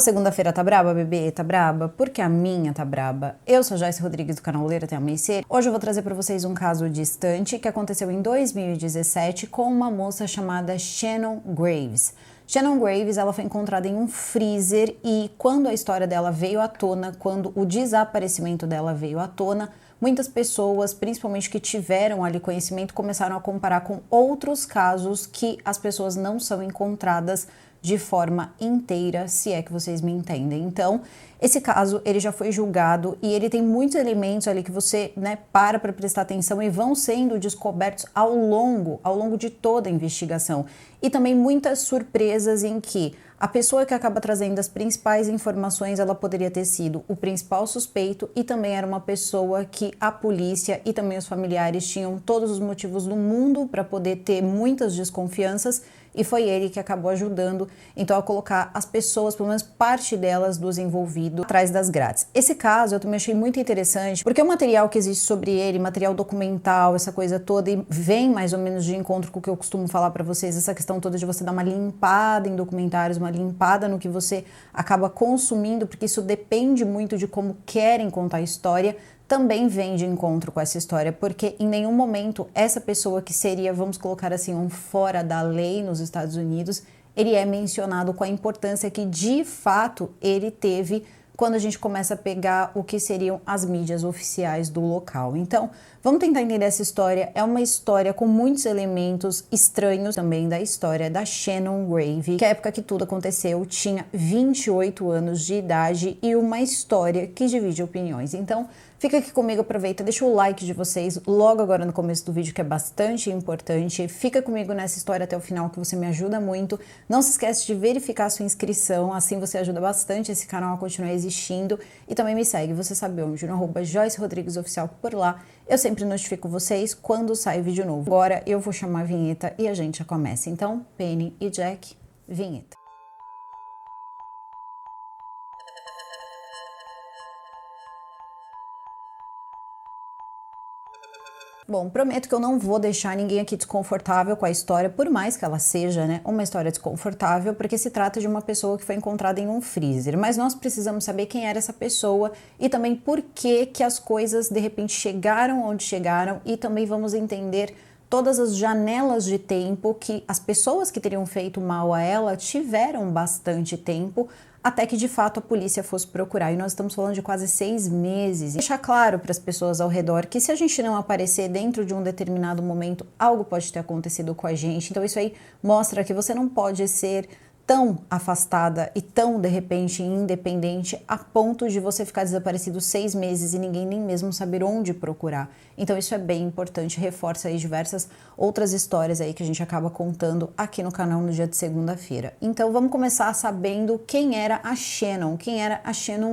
Segunda-feira tá braba, bebê? Tá braba? Porque a minha tá braba. Eu sou Joyce Rodrigues do canal Ler Até Amanhecer. Hoje eu vou trazer pra vocês um caso distante que aconteceu em 2017 com uma moça chamada Shannon Graves. Shannon Graves, ela foi encontrada em um freezer e quando a história dela veio à tona, quando o desaparecimento dela veio à tona, muitas pessoas, principalmente que tiveram ali conhecimento, começaram a comparar com outros casos que as pessoas não são encontradas de forma inteira, se é que vocês me entendem. Então, esse caso, ele já foi julgado e ele tem muitos elementos ali que você, para prestar atenção e vão sendo descobertos ao longo de toda a investigação. E também muitas surpresas em que a pessoa que acaba trazendo as principais informações, ela poderia ter sido o principal suspeito e também era uma pessoa que a polícia e também os familiares tinham todos os motivos do mundo para poder ter muitas desconfianças e foi ele que acabou ajudando, então, a colocar as pessoas, pelo menos parte delas, dos envolvidos, atrás das grades. Esse caso eu também achei muito interessante, porque o material que existe sobre ele, material documental, essa coisa toda, e vem mais ou menos de encontro com o que eu costumo falar para vocês, essa questão toda de você dar uma limpada em documentários, uma limpada no que você acaba consumindo, porque isso depende muito de como querem contar a história, também vem de encontro com essa história, porque em nenhum momento essa pessoa que seria, vamos colocar assim, um fora da lei nos Estados Unidos, ele é mencionado com a importância que de fato ele teve quando a gente começa a pegar o que seriam as mídias oficiais do local. Então, vamos tentar entender essa história. É uma história com muitos elementos estranhos também da história da Shannon Graves, que a época que tudo aconteceu tinha 28 anos de idade e uma história que divide opiniões. Então, fica aqui comigo, aproveita, deixa o like de vocês logo agora no começo do vídeo, que é bastante importante. Fica comigo nessa história até o final, que você me ajuda muito. Não se esquece de verificar a sua inscrição, assim você ajuda bastante esse canal a continuar existindo. E também me segue, você sabe onde, no @Joyce Rodrigues Oficial, por lá. Eu sempre notifico vocês quando sai vídeo novo. Agora eu vou chamar a vinheta e a gente já começa. Então, Penny e Jack, vinheta. Bom, prometo que eu não vou deixar ninguém aqui desconfortável com a história, por mais que ela seja, uma história desconfortável, porque se trata de uma pessoa que foi encontrada em um freezer. Mas nós precisamos saber quem era essa pessoa e também por que as coisas de repente chegaram onde chegaram e também vamos entender todas as janelas de tempo que as pessoas que teriam feito mal a ela tiveram bastante tempo até que de fato a polícia fosse procurar. E nós estamos falando de quase 6 meses. Deixar claro para as pessoas ao redor que se a gente não aparecer dentro de um determinado momento, algo pode ter acontecido com a gente. Então isso aí mostra que você não pode ser tão afastada e tão, de repente, independente a ponto de você ficar desaparecido 6 meses e ninguém nem mesmo saber onde procurar. Então isso é bem importante, reforça aí diversas outras histórias aí que a gente acaba contando aqui no canal no dia de segunda-feira. Então vamos começar sabendo quem era a Shannon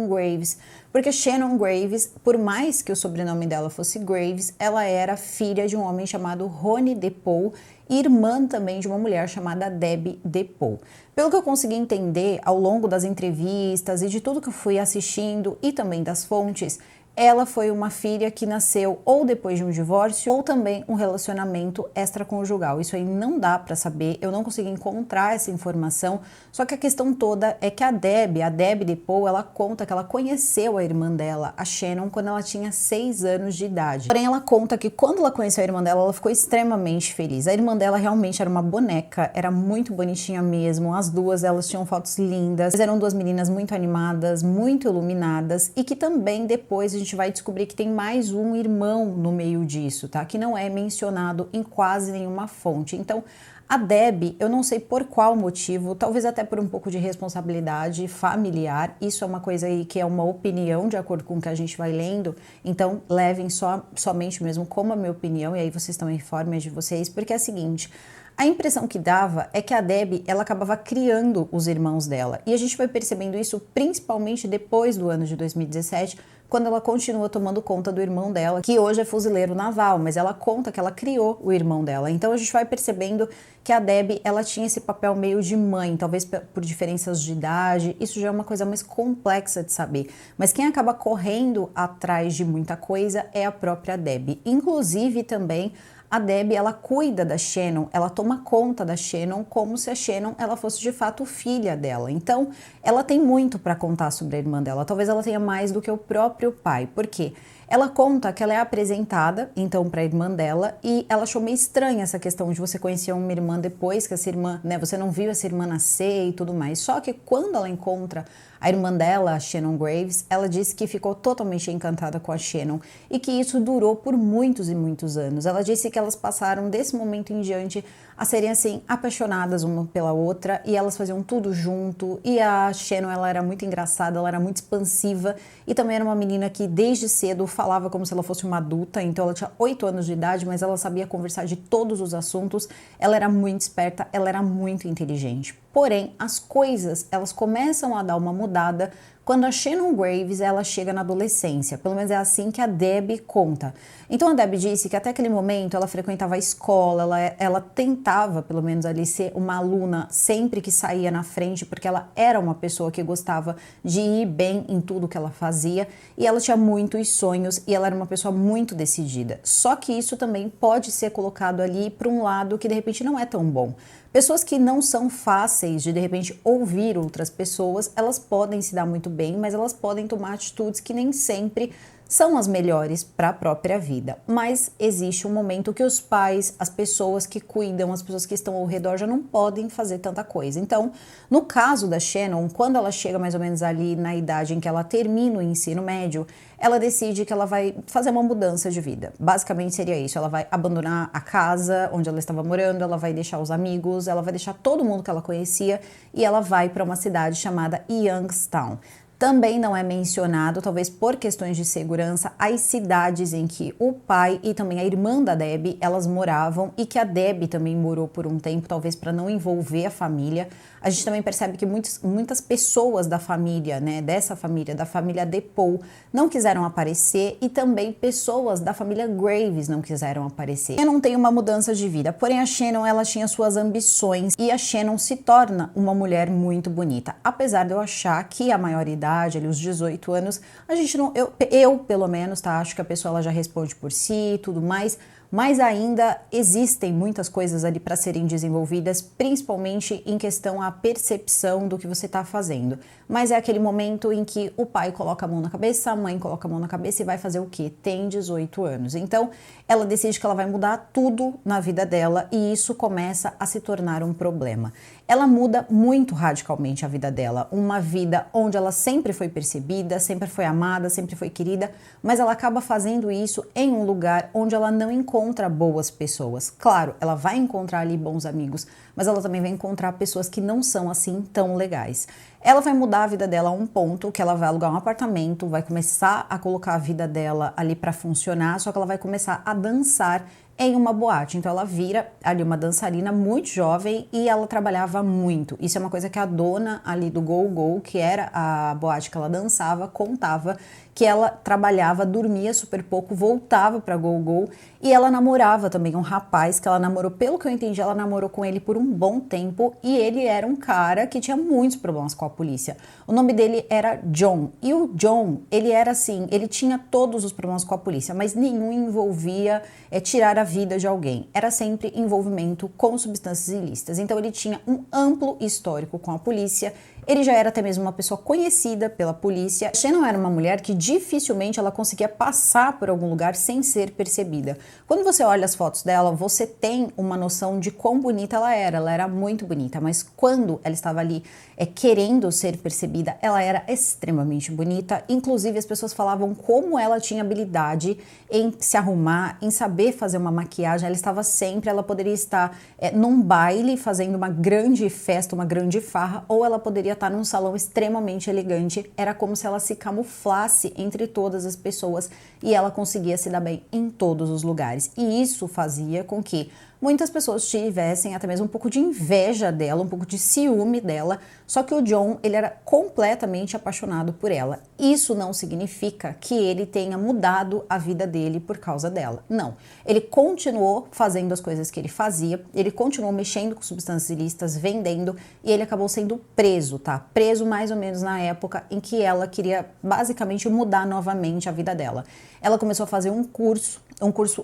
Graves. Porque Shannon Graves, por mais que o sobrenome dela fosse Graves, ela era filha de um homem chamado Ronnie DePaul e irmã também de uma mulher chamada Debbie DePaul. Pelo que eu consegui entender ao longo das entrevistas e de tudo que eu fui assistindo e também das fontes, ela foi uma filha que nasceu ou depois de um divórcio ou também um relacionamento extraconjugal. Isso aí não dá para saber, eu não consegui encontrar essa informação, só que a questão toda é que a Debbie DePaul, ela conta que ela conheceu a irmã dela, a Shannon, quando ela tinha 6 anos de idade. Porém, ela conta que quando ela conheceu a irmã dela, ela ficou extremamente feliz. A irmã dela realmente era uma boneca, era muito bonitinha mesmo, as duas, elas tinham fotos lindas, eram duas meninas muito animadas, muito iluminadas e que também depois a gente vai descobrir que tem mais um irmão no meio disso, tá? Que não é mencionado em quase nenhuma fonte. Então, a Debbie, eu não sei por qual motivo, talvez até por um pouco de responsabilidade familiar, isso é uma coisa aí que é uma opinião de acordo com o que a gente vai lendo, então levem somente mesmo como a minha opinião, e aí vocês estão informes de vocês, porque é a seguinte, a impressão que dava é que a Debbie, ela acabava criando os irmãos dela, e a gente vai percebendo isso principalmente depois do ano de 2017, quando ela continua tomando conta do irmão dela, que hoje é fuzileiro naval, mas ela conta que ela criou o irmão dela. Então a gente vai percebendo que a Debbie, ela tinha esse papel meio de mãe, talvez por diferenças de idade, isso já é uma coisa mais complexa de saber. Mas quem acaba correndo atrás de muita coisa é a própria Debbie. Inclusive também a Debbie, ela cuida da Shannon, ela toma conta da Shannon como se a Shannon ela fosse de fato filha dela. Então, ela tem muito para contar sobre a irmã dela. Talvez ela tenha mais do que o próprio pai. Por quê? Ela conta que ela é apresentada, então, para a irmã dela, e ela achou meio estranha essa questão de você conhecer uma irmã depois que essa irmã, né, você não viu essa irmã nascer e tudo mais. Só que quando ela encontra a irmã dela, a Shannon Graves, ela disse que ficou totalmente encantada com a Shannon e que isso durou por muitos e muitos anos. Ela disse que elas passaram desse momento em diante a serem assim apaixonadas uma pela outra e elas faziam tudo junto. E a Shannon, ela era muito engraçada, ela era muito expansiva e também era uma menina que desde cedo falava como se ela fosse uma adulta. Então ela tinha 8 anos de idade, mas ela sabia conversar de todos os assuntos. Ela era muito esperta, ela era muito inteligente. Porém, as coisas, elas começam a dar uma mudada quando a Shannon Graves, ela chega na adolescência. Pelo menos é assim que a Debbie conta. Então a Debbie disse que até aquele momento ela frequentava a escola, ela tentava, pelo menos ali, ser uma aluna sempre que saía na frente, porque ela era uma pessoa que gostava de ir bem em tudo que ela fazia e ela tinha muitos sonhos e ela era uma pessoa muito decidida. Só que isso também pode ser colocado ali para um lado que de repente não é tão bom. Pessoas que não são fáceis de repente ouvir outras pessoas, elas podem se dar muito bem, mas elas podem tomar atitudes que nem sempre são as melhores para a própria vida. Mas existe um momento que os pais, as pessoas que cuidam, as pessoas que estão ao redor já não podem fazer tanta coisa. Então, no caso da Shannon, quando ela chega mais ou menos ali na idade em que ela termina o ensino médio, ela decide que ela vai fazer uma mudança de vida. Basicamente seria isso, ela vai abandonar a casa onde ela estava morando, ela vai deixar os amigos, ela vai deixar todo mundo que ela conhecia e ela vai para uma cidade chamada Youngstown. Também não é mencionado, talvez por questões de segurança, as cidades em que o pai e também a irmã da Debbie, elas moravam e que a Debbie também morou por um tempo, talvez para não envolver a família. A gente também percebe que muitas pessoas da família, né, dessa família, da família DePaul, não quiseram aparecer e também pessoas da família Graves não quiseram aparecer. Shannon tem uma mudança de vida, porém a Shannon, ela tinha suas ambições e a Shannon se torna uma mulher muito bonita. Apesar de eu achar que a maioridade, ali os 18 anos, a gente não, eu pelo menos, tá, acho que a pessoa ela já responde por si e tudo mais, mas ainda existem muitas coisas ali para serem desenvolvidas, principalmente em questão à percepção do que você está fazendo. Mas é aquele momento em que o pai coloca a mão na cabeça, a mãe coloca a mão na cabeça e vai fazer o quê? Tem 18 anos. Então, ela decide que ela vai mudar tudo na vida dela e isso começa a se tornar um problema. Ela muda muito radicalmente a vida dela, uma vida onde ela sempre foi percebida, sempre foi amada, sempre foi querida, mas ela acaba fazendo isso em um lugar onde ela não encontra boas pessoas. Claro, ela vai encontrar ali bons amigos, mas ela também vai encontrar pessoas que não são assim tão legais. Ela vai mudar a vida dela a um ponto que ela vai alugar um apartamento, vai começar a colocar a vida dela ali para funcionar, só que ela vai começar a dançar em uma boate. Então ela vira ali uma dançarina muito jovem e ela trabalhava muito. Isso é uma coisa que a dona ali do Go Go, que era a boate que ela dançava, contava que ela trabalhava, dormia super pouco, voltava para Go Go e ela namorava também um rapaz que ela namorou, pelo que eu entendi, ela namorou com ele por um bom tempo e ele era um cara que tinha muitos problemas com a polícia. O nome dele era John e o John, ele era assim, ele tinha todos os problemas com a polícia, mas nenhum envolvia tirar a vida de alguém. Era sempre envolvimento com substâncias ilícitas. Então ele tinha um amplo histórico com a polícia. Ele já era até mesmo uma pessoa conhecida pela polícia. Shannon era uma mulher que dificilmente ela conseguia passar por algum lugar sem ser percebida. Quando você olha as fotos dela, você tem uma noção de quão bonita ela era. Ela era muito bonita, mas quando ela estava ali querendo ser percebida, ela era extremamente bonita. Inclusive, as pessoas falavam como ela tinha habilidade em se arrumar, em saber fazer uma maquiagem. Ela estava sempre, ela poderia estar num baile fazendo uma grande festa, uma grande farra, ou ela poderia estar num salão extremamente elegante. Era como se ela se camuflasse entre todas as pessoas e ela conseguia se dar bem em todos os lugares. E isso fazia com que muitas pessoas tivessem até mesmo um pouco de inveja dela, um pouco de ciúme dela, só que o John, ele era completamente apaixonado por ela. Isso não significa que ele tenha mudado a vida dele por causa dela, não. Ele continuou fazendo as coisas que ele fazia, ele continuou mexendo com substâncias ilícitas, vendendo, e ele acabou sendo preso, tá? Preso mais ou menos na época em que ela queria basicamente mudar novamente a vida dela. Ela começou a fazer um curso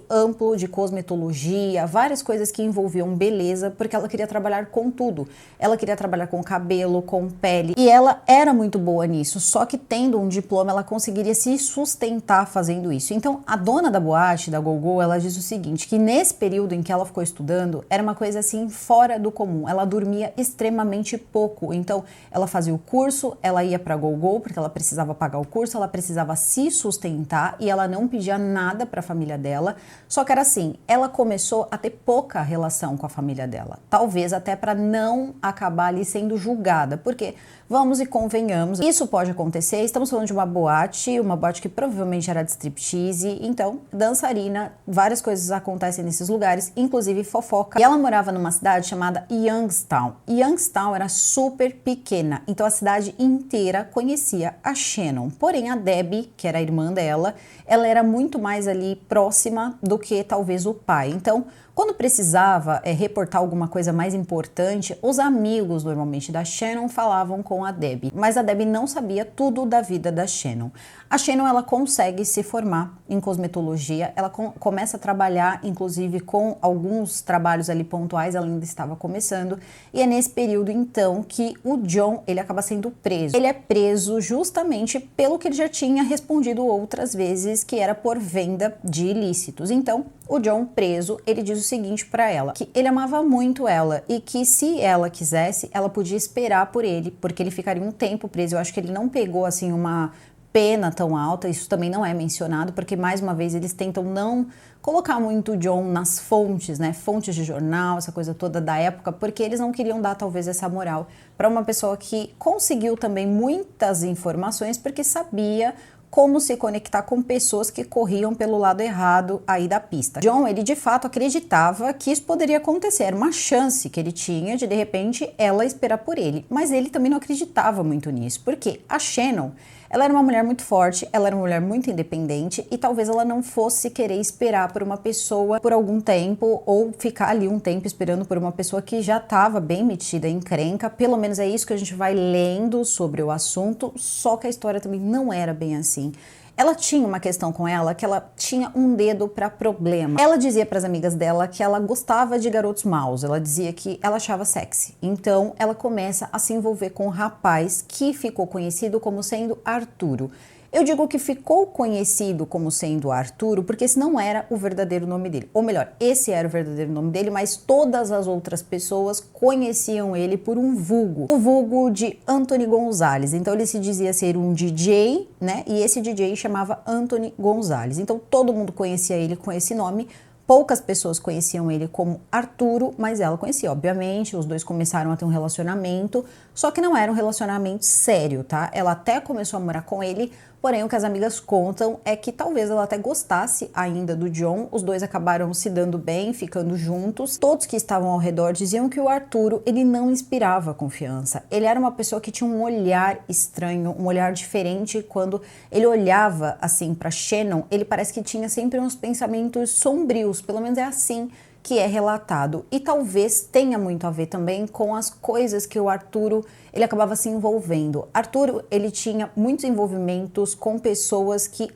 amplo de cosmetologia, várias coisas que envolviam beleza, porque ela queria trabalhar com tudo. Ela queria trabalhar com cabelo, com pele, e ela era muito boa nisso, só que tendo um diploma, ela conseguiria se sustentar fazendo isso. Então, a dona da boate, da Go-Go, ela diz o seguinte, que nesse período em que ela ficou estudando, era uma coisa assim fora do comum. Ela dormia extremamente pouco, então ela fazia o curso, ela ia pra Go-Go, porque ela precisava pagar o curso, ela precisava se sustentar, e ela não pedia nada pra família dela, só que era assim, ela começou a ter pouca relação com a família dela, talvez até para não acabar ali sendo julgada, porque vamos e convenhamos, isso pode acontecer, estamos falando de uma boate que provavelmente era de striptease, então dançarina, várias coisas acontecem nesses lugares, inclusive fofoca, e ela morava numa cidade chamada Youngstown. Youngstown era super pequena, então a cidade inteira conhecia a Shannon, porém a Debbie, que era a irmã dela, ela era muito mais ali próxima do que talvez o pai. Então, quando precisava reportar alguma coisa mais importante, os amigos normalmente da Shannon falavam com a Debbie, mas a Debbie não sabia tudo da vida da Shannon. A Shannon, ela consegue se formar em cosmetologia, ela começa a trabalhar inclusive com alguns trabalhos ali pontuais, ela ainda estava começando, e é nesse período então que o John, ele acaba sendo preso. Ele é preso justamente pelo que ele já tinha respondido outras vezes, que era por venda de ilícitos. Então, o John preso, ele diz o seguinte para ela, que ele amava muito ela e que se ela quisesse, ela podia esperar por ele, porque ele ficaria um tempo preso. Eu acho que ele não pegou assim uma pena tão alta, isso também não é mencionado, porque mais uma vez eles tentam não colocar muito o John nas fontes, né, fontes de jornal, essa coisa toda da época, porque eles não queriam dar talvez essa moral para uma pessoa que conseguiu também muitas informações, porque sabia como se conectar com pessoas que corriam pelo lado errado aí da pista. John, ele de fato acreditava que isso poderia acontecer, era uma chance que ele tinha de repente ela esperar por ele, mas ele também não acreditava muito nisso, porque a Shannon, ela era uma mulher muito forte, ela era uma mulher muito independente e talvez ela não fosse querer esperar por uma pessoa por algum tempo ou ficar ali um tempo esperando por uma pessoa que já estava bem metida em encrenca. Pelo menos é isso que a gente vai lendo sobre o assunto, só que a história também não era bem assim. Ela tinha uma questão com ela, que ela tinha um dedo para problema. Ela dizia para as amigas dela que ela gostava de garotos maus, ela dizia que ela achava sexy. Então ela começa a se envolver com um rapaz que ficou conhecido como sendo Arturo. Eu digo que ficou conhecido como sendo Arturo porque esse não era o verdadeiro nome dele. Ou melhor, esse era o verdadeiro nome dele, mas todas as outras pessoas conheciam ele por um vulgo. O vulgo de Anthony Gonzalez. Então ele se dizia ser um DJ, né? E esse DJ chamava Anthony Gonzalez. Então todo mundo conhecia ele com esse nome. Poucas pessoas conheciam ele como Arturo, mas ela conhecia, obviamente. Os dois começaram a ter um relacionamento, só que não era um relacionamento sério, tá? Ela até começou a morar com ele, porém o que as amigas contam é que talvez ela até gostasse ainda do John. Os dois acabaram se dando bem, ficando juntos. Todos que estavam ao redor diziam que o Arturo, ele não inspirava confiança. Ele era uma pessoa que tinha um olhar estranho, um olhar diferente. Quando ele olhava assim para Shannon, ele parece que tinha sempre uns pensamentos sombrios, pelo menos é assim que é relatado, e talvez tenha muito a ver também com as coisas que o Arturo, ele acabava se envolvendo. Arturo, ele tinha muitos envolvimentos com pessoas que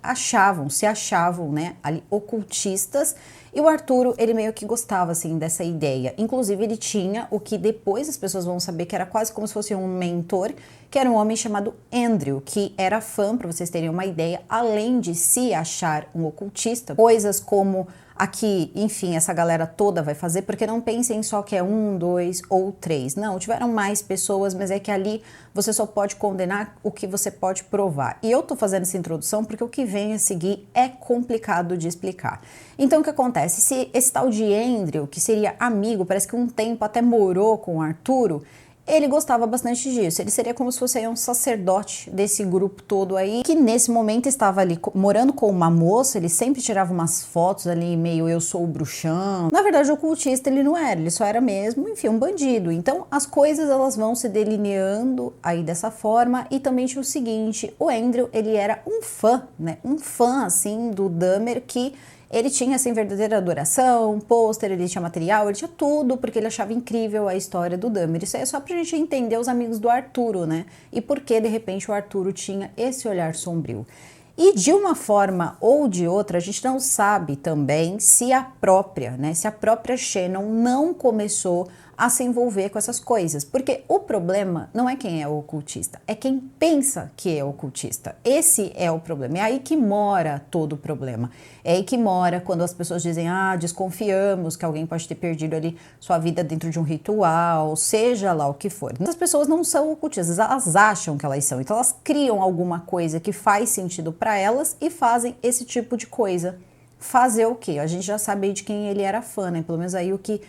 se achavam, né, ali ocultistas, e o Arturo, ele meio que gostava, assim, dessa ideia. Inclusive, ele tinha o que depois as pessoas vão saber que era quase como se fosse um mentor, que era um homem chamado Andrew, que era fã, para vocês terem uma ideia, além de se achar um ocultista, coisas como aqui, enfim, essa galera toda vai fazer, porque não pensem só que é 1, 2 ou 3. Não, tiveram mais pessoas, mas é que ali você só pode condenar o que você pode provar. E eu tô fazendo essa introdução porque o que vem a seguir é complicado de explicar. Então, o que acontece? Se esse tal de Andrew, que seria amigo, parece que um tempo até morou com o Arturo, ele gostava bastante disso. Ele seria como se fosse aí um sacerdote desse grupo todo aí, que nesse momento estava ali morando com uma moça. Ele sempre tirava umas fotos ali meio eu sou o bruxão. Na verdade, o ocultista ele não era, ele só era mesmo, enfim, um bandido. Então as coisas elas vão se delineando aí dessa forma. E também tinha o seguinte, o Andrew ele era um fã, né? Um fã assim do Dahmer, que ele tinha, assim, verdadeira adoração, pôster, ele tinha material, ele tinha tudo, porque ele achava incrível a história do Dahmer. Isso aí é só pra gente entender os amigos do Arturo, né? E por que, de repente, o Arturo tinha esse olhar sombrio. E de uma forma ou de outra, a gente não sabe também se a própria Shannon não começou a se envolver com essas coisas, porque o problema não é quem é o ocultista, é quem pensa que é ocultista. Esse é o problema, é aí que mora todo o problema. É aí que mora quando as pessoas dizem, desconfiamos que alguém pode ter perdido ali sua vida dentro de um ritual, seja lá o que for. As pessoas não são ocultistas, elas acham que elas são, então elas criam alguma coisa que faz sentido para elas e fazem esse tipo de coisa. Fazer o quê? A gente já sabe de quem ele era fã, né? Pelo menos aí o que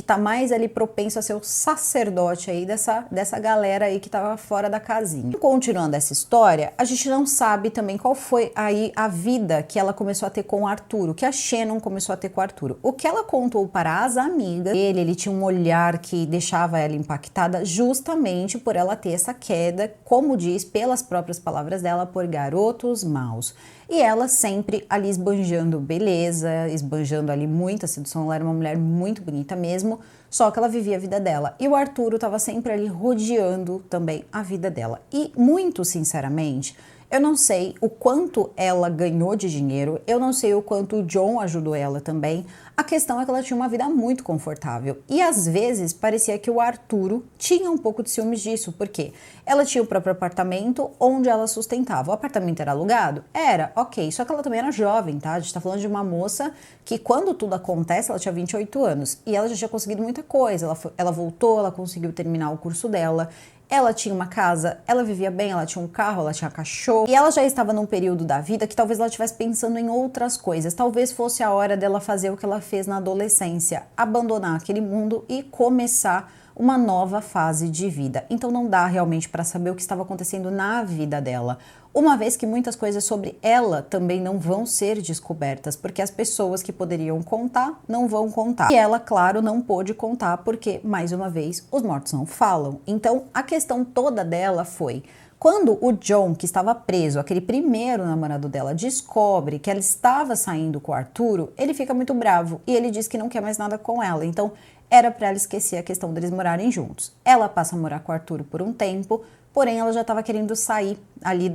tá mais ali propenso a ser o sacerdote aí dessa galera aí que tava fora da casinha. Continuando essa história, a gente não sabe também qual foi aí a vida que ela começou a ter com o Arturo, que a Shannon começou a ter com o Arturo. O que ela contou para as amigas, ele tinha um olhar que deixava ela impactada justamente por ela ter essa queda, como diz pelas próprias palavras dela, por garotos maus. E ela sempre ali esbanjando beleza, esbanjando ali muita sedução. Ela era uma mulher muito bonita mesmo, só que ela vivia a vida dela. E o Arturo estava sempre ali rodeando também a vida dela. E muito sinceramente, eu não sei o quanto ela ganhou de dinheiro, eu não sei o quanto o John ajudou ela também. A questão é que ela tinha uma vida muito confortável. E às vezes parecia que o Arturo tinha um pouco de ciúmes disso, porque ela tinha o próprio apartamento onde ela sustentava. O apartamento era alugado? Era, ok. Só que ela também era jovem, tá? A gente tá falando de uma moça que quando tudo acontece, ela tinha 28 anos. E ela já tinha conseguido muita coisa. Ela voltou, ela conseguiu terminar o curso dela. Ela tinha uma casa, ela vivia bem, ela tinha um carro, ela tinha cachorro. E ela já estava num período da vida que talvez ela estivesse pensando em outras coisas. Talvez fosse a hora dela fazer o que ela fez na adolescência, abandonar aquele mundo e começar uma nova fase de vida. Então não dá realmente para saber o que estava acontecendo na vida dela. Uma vez que muitas coisas sobre ela também não vão ser descobertas, porque as pessoas que poderiam contar não vão contar. E ela, claro, não pôde contar porque, mais uma vez, os mortos não falam. Então, a questão toda dela foi: quando o John, que estava preso, aquele primeiro namorado dela, descobre que ela estava saindo com o Arturo, ele fica muito bravo e ele diz que não quer mais nada com ela. Então, era para ela esquecer a questão deles morarem juntos. Ela passa a morar com o Arturo por um tempo, porém ela já estava querendo sair ali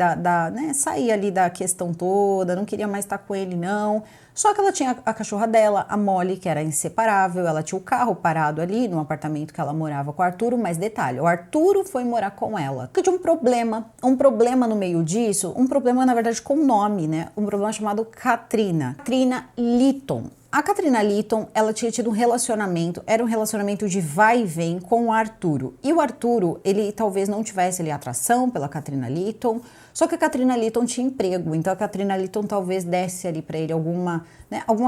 sair ali da questão toda, não queria mais estar com ele não. Só que ela tinha a cachorra dela, a Molly, que era inseparável, ela tinha o carro parado ali no apartamento que ela morava com o Arturo, mas detalhe, o Arturo foi morar com ela. Tinha um problema no meio disso, um problema na verdade com nome, né? Um problema chamado Katrina Litton. A Katrina Litton, ela tinha tido um relacionamento, era um relacionamento de vai e vem com o Arturo. E o Arturo, ele talvez não tivesse ali atração pela Katrina Litton, só que a Katrina Litton tinha emprego, então a Katrina Litton talvez desse ali para ele alguma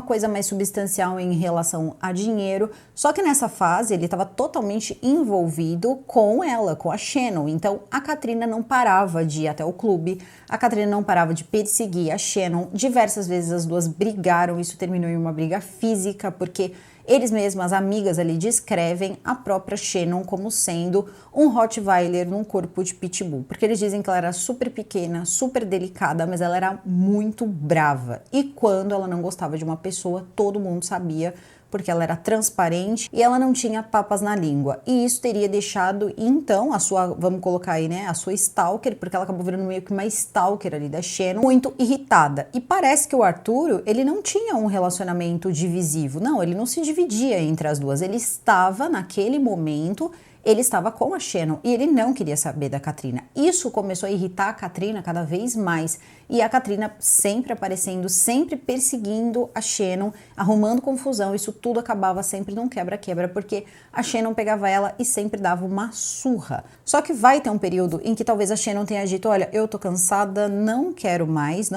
coisa mais substancial em relação a dinheiro. Só que nessa fase ele estava totalmente envolvido com ela, com a Shannon. Então a Katrina não parava de ir até o clube, a Katrina não parava de perseguir a Shannon. Diversas vezes as duas brigaram, isso terminou em uma briga física, porque eles mesmos, as amigas ali, descrevem a própria Shannon como sendo um Rottweiler num corpo de pitbull. Porque eles dizem que ela era super pequena, super delicada, mas ela era muito brava. E quando ela não gostava de uma pessoa, todo mundo sabia, porque ela era transparente e ela não tinha papas na língua. E isso teria deixado, então, a sua, vamos colocar aí, né, a sua stalker, porque ela acabou virando meio que uma stalker ali da Shannon, muito irritada. E parece que o Arturo, ele não tinha um relacionamento divisivo. Não, ele não se dividia entre as duas. Ele estava, naquele momento, ele estava com a Shannon e ele não queria saber da Katrina. Isso começou a irritar a Katrina cada vez mais. E a Katrina sempre aparecendo, sempre perseguindo a Shannon, arrumando confusão. Isso tudo acabava sempre num quebra-quebra, porque a Shannon pegava ela e sempre dava uma surra. Só que vai ter um período em que talvez a Shannon tenha dito: olha, eu tô cansada, não quero mais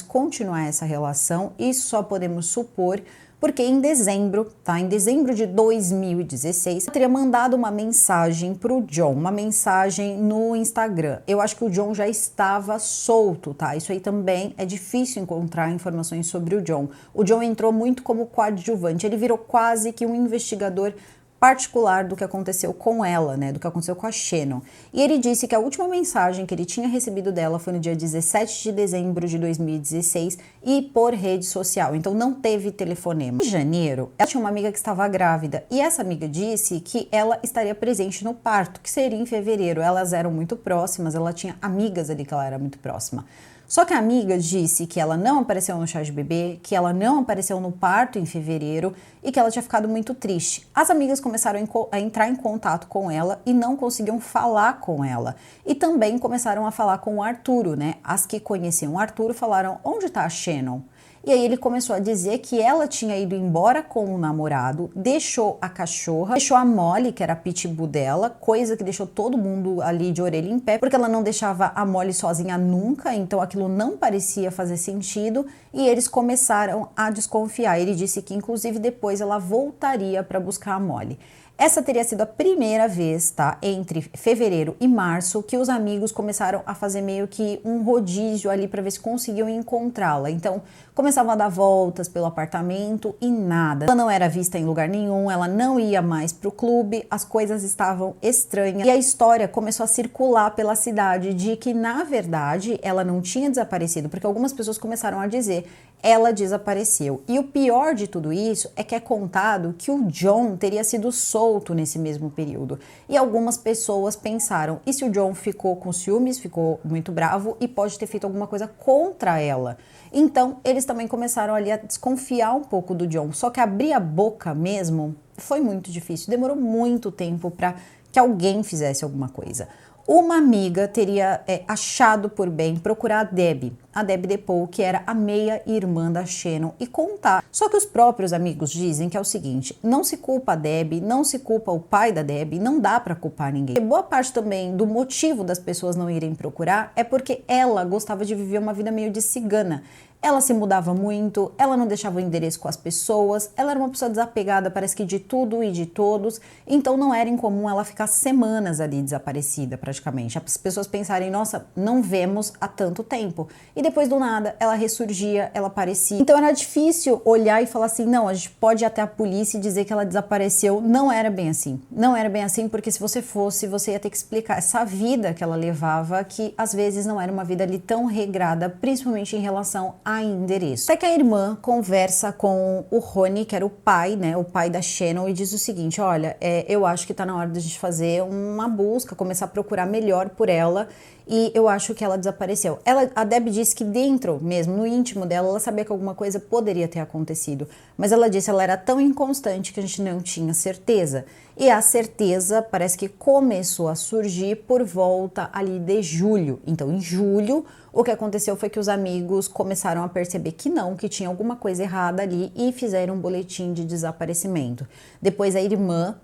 continuar essa relação. Isso só podemos supor, Porque em dezembro, tá? Em dezembro de 2016, ela teria mandado uma mensagem pro John, uma mensagem no Instagram. Eu acho que o John já estava solto, tá? Isso aí também é difícil encontrar informações sobre o John. O John entrou muito como coadjuvante, ele virou quase que um investigador particular do que aconteceu com ela, né, do que aconteceu com a Shannon. E ele disse que a última mensagem que ele tinha recebido dela foi no dia 17 de dezembro de 2016 e por rede social, então não teve telefonema. Em janeiro, ela tinha uma amiga que estava grávida e essa amiga disse que ela estaria presente no parto, que seria em fevereiro. Elas eram muito próximas, ela tinha amigas ali que ela era muito próxima. Só que a amiga disse que ela não apareceu no chá de bebê, que ela não apareceu no parto em fevereiro e que ela tinha ficado muito triste. As amigas começaram a entrar em contato com ela e não conseguiam falar com ela. E também começaram a falar com o Arturo, né? As que conheciam o Arturo falaram: onde está a Shannon? E aí ele começou a dizer que ela tinha ido embora com o namorado, deixou a cachorra, deixou a Molly, que era a pitbull dela, coisa que deixou todo mundo ali de orelha em pé, porque ela não deixava a Molly sozinha nunca, então aquilo não parecia fazer sentido, e eles começaram a desconfiar. Ele disse que inclusive depois ela voltaria para buscar a Molly. Essa teria sido a primeira vez, tá, entre fevereiro e março, que os amigos começaram a fazer meio que um rodízio ali para ver se conseguiam encontrá-la. Então, começavam a dar voltas pelo apartamento e nada. Ela não era vista em lugar nenhum, ela não ia mais pro clube, as coisas estavam estranhas. E a história começou a circular pela cidade de que, na verdade, ela não tinha desaparecido, porque algumas pessoas começaram a dizer: ela desapareceu. E o pior de tudo isso é que é contado que o John teria sido solto nesse mesmo período. E algumas pessoas pensaram: e se o John ficou com ciúmes, ficou muito bravo e pode ter feito alguma coisa contra ela? Então, eles também começaram ali a desconfiar um pouco do John. Só que abrir a boca mesmo foi muito difícil. Demorou muito tempo para que alguém fizesse alguma coisa. Uma amiga teria achado por bem procurar a Debbie DePaul, que era a meia-irmã da Shannon, e contar. Só que os próprios amigos dizem que é o seguinte: não se culpa a Debbie, não se culpa o pai da Debbie, não dá pra culpar ninguém. E boa parte também do motivo das pessoas não irem procurar é porque ela gostava de viver uma vida meio de cigana. Ela se mudava muito, ela não deixava o endereço com as pessoas, ela era uma pessoa desapegada, parece que de tudo e de todos, então não era incomum ela ficar semanas ali desaparecida praticamente. As pessoas pensarem: nossa, não vemos há tanto tempo. E depois do nada, ela ressurgia, ela aparecia. Então era difícil olhar e falar assim: não, a gente pode ir até a polícia e dizer que ela desapareceu. Não era bem assim. Não era bem assim, porque se você fosse, você ia ter que explicar essa vida que ela levava, que às vezes não era uma vida ali tão regrada, principalmente em relação a endereço. Até que a irmã conversa com o Ronnie, que era o pai, né, o pai da Shannon, e diz o seguinte: olha, eu acho que tá na hora de a gente fazer uma busca, começar a procurar melhor por ela, e eu acho que ela desapareceu. A Debbie disse que dentro mesmo, no íntimo dela, ela sabia que alguma coisa poderia ter acontecido, mas ela disse que ela era tão inconstante que a gente não tinha certeza. E a certeza parece que começou a surgir por volta ali de julho. Então, em julho, o que aconteceu foi que os amigos começaram a perceber que não, que tinha alguma coisa errada ali, e fizeram um boletim de desaparecimento. Depois a irmã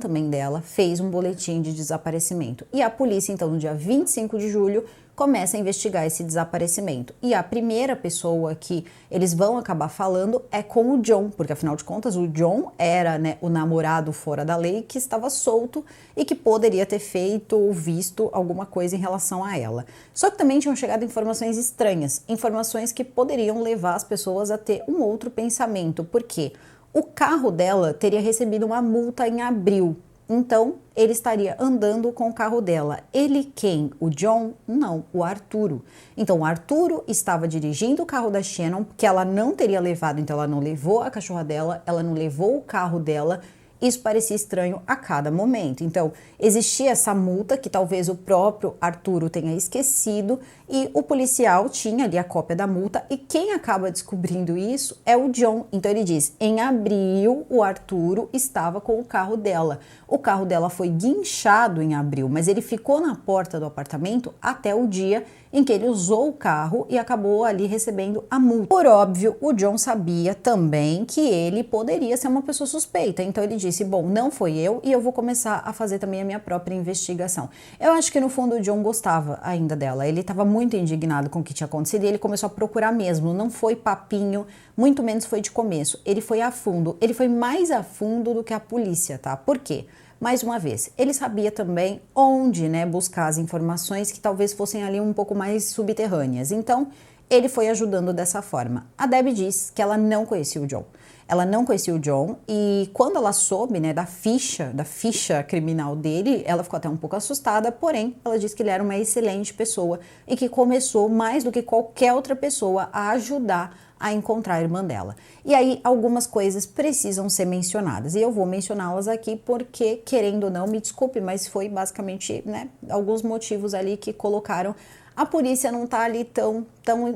também dela, fez um boletim de desaparecimento. E a polícia, então, no dia 25 de julho, começa a investigar esse desaparecimento. E a primeira pessoa que eles vão acabar falando é com o John, porque afinal de contas o John era, né, o namorado fora da lei que estava solto e que poderia ter feito ou visto alguma coisa em relação a ela. Só que também tinham chegado informações estranhas, informações que poderiam levar as pessoas a ter um outro pensamento, porque o carro dela teria recebido uma multa em abril. Então, ele estaria andando com o carro dela. Ele quem? O John? Não, o Arturo. Então, o Arturo estava dirigindo o carro da Shannon, que ela não teria levado, então ela não levou a cachorra dela, ela não levou o carro dela. Isso parecia estranho a cada momento. Então, existia essa multa que talvez o próprio Arturo tenha esquecido e o policial tinha ali a cópia da multa, e quem acaba descobrindo isso é o John. Então ele diz: em abril o Arturo estava com o carro dela. O carro dela foi guinchado em abril, mas ele ficou na porta do apartamento até o dia em que ele usou o carro e acabou ali recebendo a multa. Por óbvio, o John sabia também que ele poderia ser uma pessoa suspeita, então ele disse, bom, não foi eu e eu vou começar a fazer também a minha própria investigação. Eu acho que no fundo o John gostava ainda dela, ele estava muito indignado com o que tinha acontecido e ele começou a procurar mesmo, não foi papinho, muito menos foi de começo, ele foi a fundo, ele foi mais a fundo do que a polícia, tá? Por quê? Mais uma vez, ele sabia também onde, né, buscar as informações que talvez fossem ali um pouco mais subterrâneas. Então, ele foi ajudando dessa forma. A Debbie diz que ela não conhecia o John. Ela não conhecia o John e quando ela soube, né, da ficha criminal dele, ela ficou até um pouco assustada, porém, ela disse que ele era uma excelente pessoa e que começou mais do que qualquer outra pessoa a ajudar a encontrar a irmã dela. E aí, algumas coisas precisam ser mencionadas. E eu vou mencioná-las aqui porque, querendo ou não, me desculpe, mas foi basicamente, né, alguns motivos ali que colocaram a polícia não tá ali tão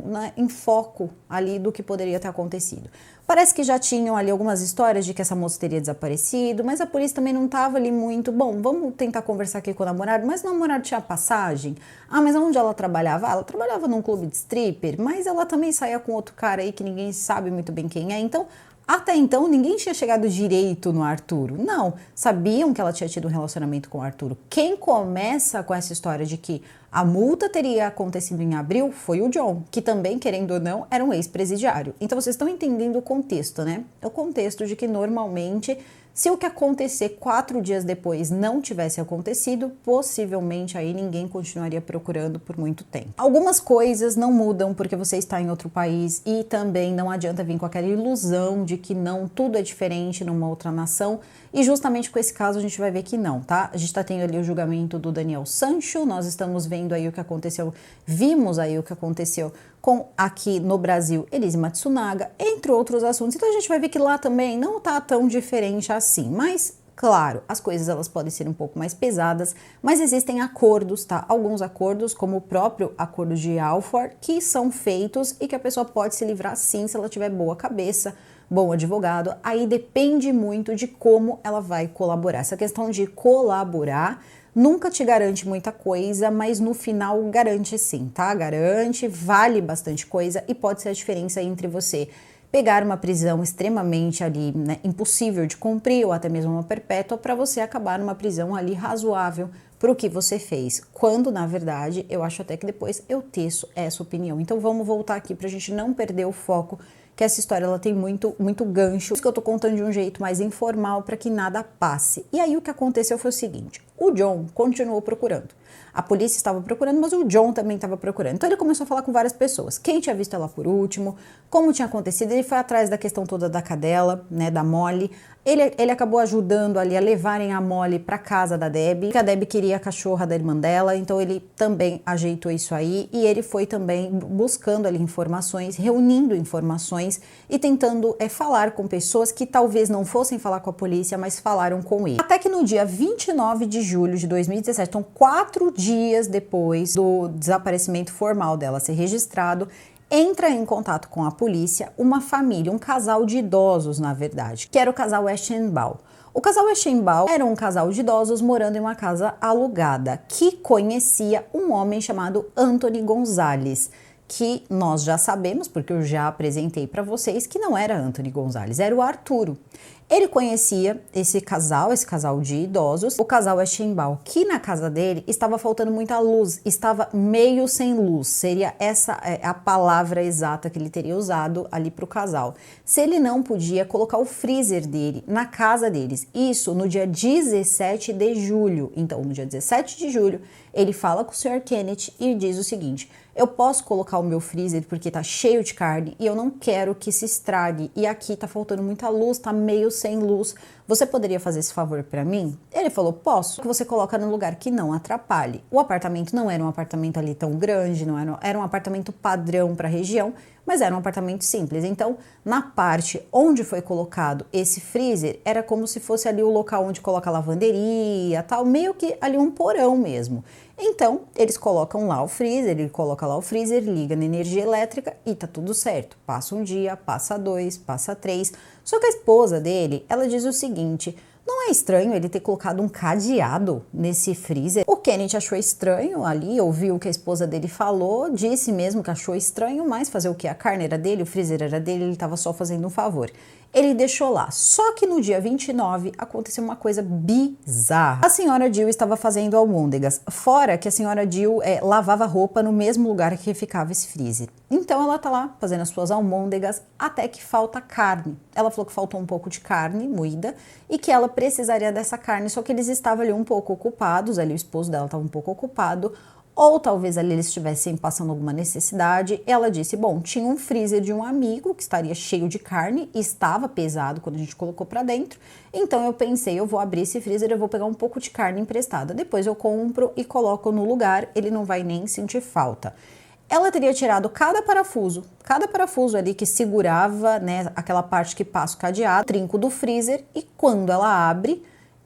né, em foco ali do que poderia ter acontecido. Parece que já tinham ali algumas histórias de que essa moça teria desaparecido, mas a polícia também não estava ali muito, bom, vamos tentar conversar aqui com o namorado, mas o namorado tinha passagem. Ah, mas onde ela trabalhava? Ah, ela trabalhava num clube de stripper, mas ela também saía com outro cara aí que ninguém sabe muito bem quem é, então... Até então, ninguém tinha chegado direito no Arturo. Não, sabiam que ela tinha tido um relacionamento com o Arturo. Quem começa com essa história de que a multa teria acontecido em abril foi o John, que também, querendo ou não, era um ex-presidiário. Então, vocês estão entendendo o contexto, né? O contexto de que, normalmente, se o que acontecer 4 dias depois não tivesse acontecido, possivelmente aí ninguém continuaria procurando por muito tempo. Algumas coisas não mudam porque você está em outro país e também não adianta vir com aquela ilusão de que não, tudo é diferente numa outra nação. E justamente com esse caso a gente vai ver que não, tá? A gente tá tendo ali o julgamento do Daniel Sancho, nós estamos vendo aí o que aconteceu, vimos aí o que aconteceu com aqui no Brasil Elise Matsunaga, entre outros assuntos. Então a gente vai ver que lá também não tá tão diferente assim, mas claro, as coisas elas podem ser um pouco mais pesadas, mas existem acordos, tá? Alguns acordos, como o próprio acordo de Alford, que são feitos e que a pessoa pode se livrar sim se ela tiver boa cabeça, bom advogado, aí depende muito de como ela vai colaborar. Essa questão de colaborar nunca te garante muita coisa, mas no final garante sim, tá? Garante, vale bastante coisa e pode ser a diferença entre você pegar uma prisão extremamente ali, né, impossível de cumprir ou até mesmo uma perpétua para você acabar numa prisão ali razoável para o que você fez, quando na verdade eu acho até que depois eu teço essa opinião. Então vamos voltar aqui para a gente não perder o foco, que essa história ela tem muito gancho, por isso que eu tô contando de um jeito mais informal para que nada passe. E aí o que aconteceu foi o seguinte, o John continuou procurando. A polícia estava procurando, mas o John também estava procurando. Então ele começou a falar com várias pessoas. Quem tinha visto ela por último, como tinha acontecido, ele foi atrás da questão toda da cadela, né, da Molly. Ele acabou ajudando ali a levarem a Molly para casa da Debbie, porque a Debbie queria a cachorra da irmã dela, então ele também ajeitou isso aí e ele foi também buscando ali informações, reunindo informações e tentando falar com pessoas que talvez não fossem falar com a polícia, mas falaram com ele. Até que no dia 29 de julho de 2017, então 4 dias depois do desaparecimento formal dela ser registrado, entra em contato com a polícia uma família, um casal de idosos, na verdade, que era o casal Eschenbaum. O casal Eschenbaum era um casal de idosos morando em uma casa alugada, que conhecia um homem chamado Anthony Gonzalez, que nós já sabemos, porque eu já apresentei para vocês, que não era Anthony Gonzalez, era o Arturo. Ele conhecia esse casal de idosos, o casal Eschenbaum, que na casa dele estava faltando muita luz, estava meio sem luz, seria essa a palavra exata que ele teria usado ali para o casal. Se ele não podia colocar o freezer dele na casa deles, isso no dia 17 de julho. Então, no dia 17 de julho, ele fala com o Sr. Kenneth e diz o seguinte: eu posso colocar o meu freezer porque tá cheio de carne e eu não quero que se estrague. E aqui tá faltando muita luz, tá meio sem luz. Você poderia fazer esse favor para mim? Ele falou, posso. Que você coloca num lugar que não atrapalhe. O apartamento não era um apartamento ali tão grande, não era um apartamento padrão para a região, mas era um apartamento simples. Então, na parte onde foi colocado esse freezer, era como se fosse ali o local onde coloca a lavanderia, tal, meio que ali um porão mesmo. Então, eles colocam lá o freezer, ele coloca lá o freezer, liga na energia elétrica e tá tudo certo. Passa um dia, passa 2, passa 3. Só que a esposa dele, ela diz o seguinte: Não é estranho ele ter colocado um cadeado nesse freezer? O Kenneth achou estranho ali, ouviu o que a esposa dele falou, disse mesmo que achou estranho, mas fazer o que? A carne era dele, o freezer era dele, ele estava só fazendo um favor. Ele deixou lá. Só que no dia 29 aconteceu uma coisa bizarra. A senhora Jill estava fazendo almôndegas. Fora que a senhora Jill lavava roupa no mesmo lugar que ficava esse freezer. Então ela tá lá fazendo as suas almôndegas até que falta carne. Ela falou que faltou um pouco de carne moída e que ela precisaria dessa carne, só que eles estavam ali um pouco ocupados, ali o esposo dela estava um pouco ocupado, ou talvez ali eles estivessem passando alguma necessidade. Ela disse, bom, tinha um freezer de um amigo que estaria cheio de carne e estava pesado quando a gente colocou para dentro, então eu pensei, eu vou abrir esse freezer, eu vou pegar um pouco de carne emprestada, depois eu compro e coloco no lugar, ele não vai nem sentir falta. Ela teria tirado cada parafuso ali que segurava, né, aquela parte que passa o cadeado, o trinco do freezer, e quando ela abre,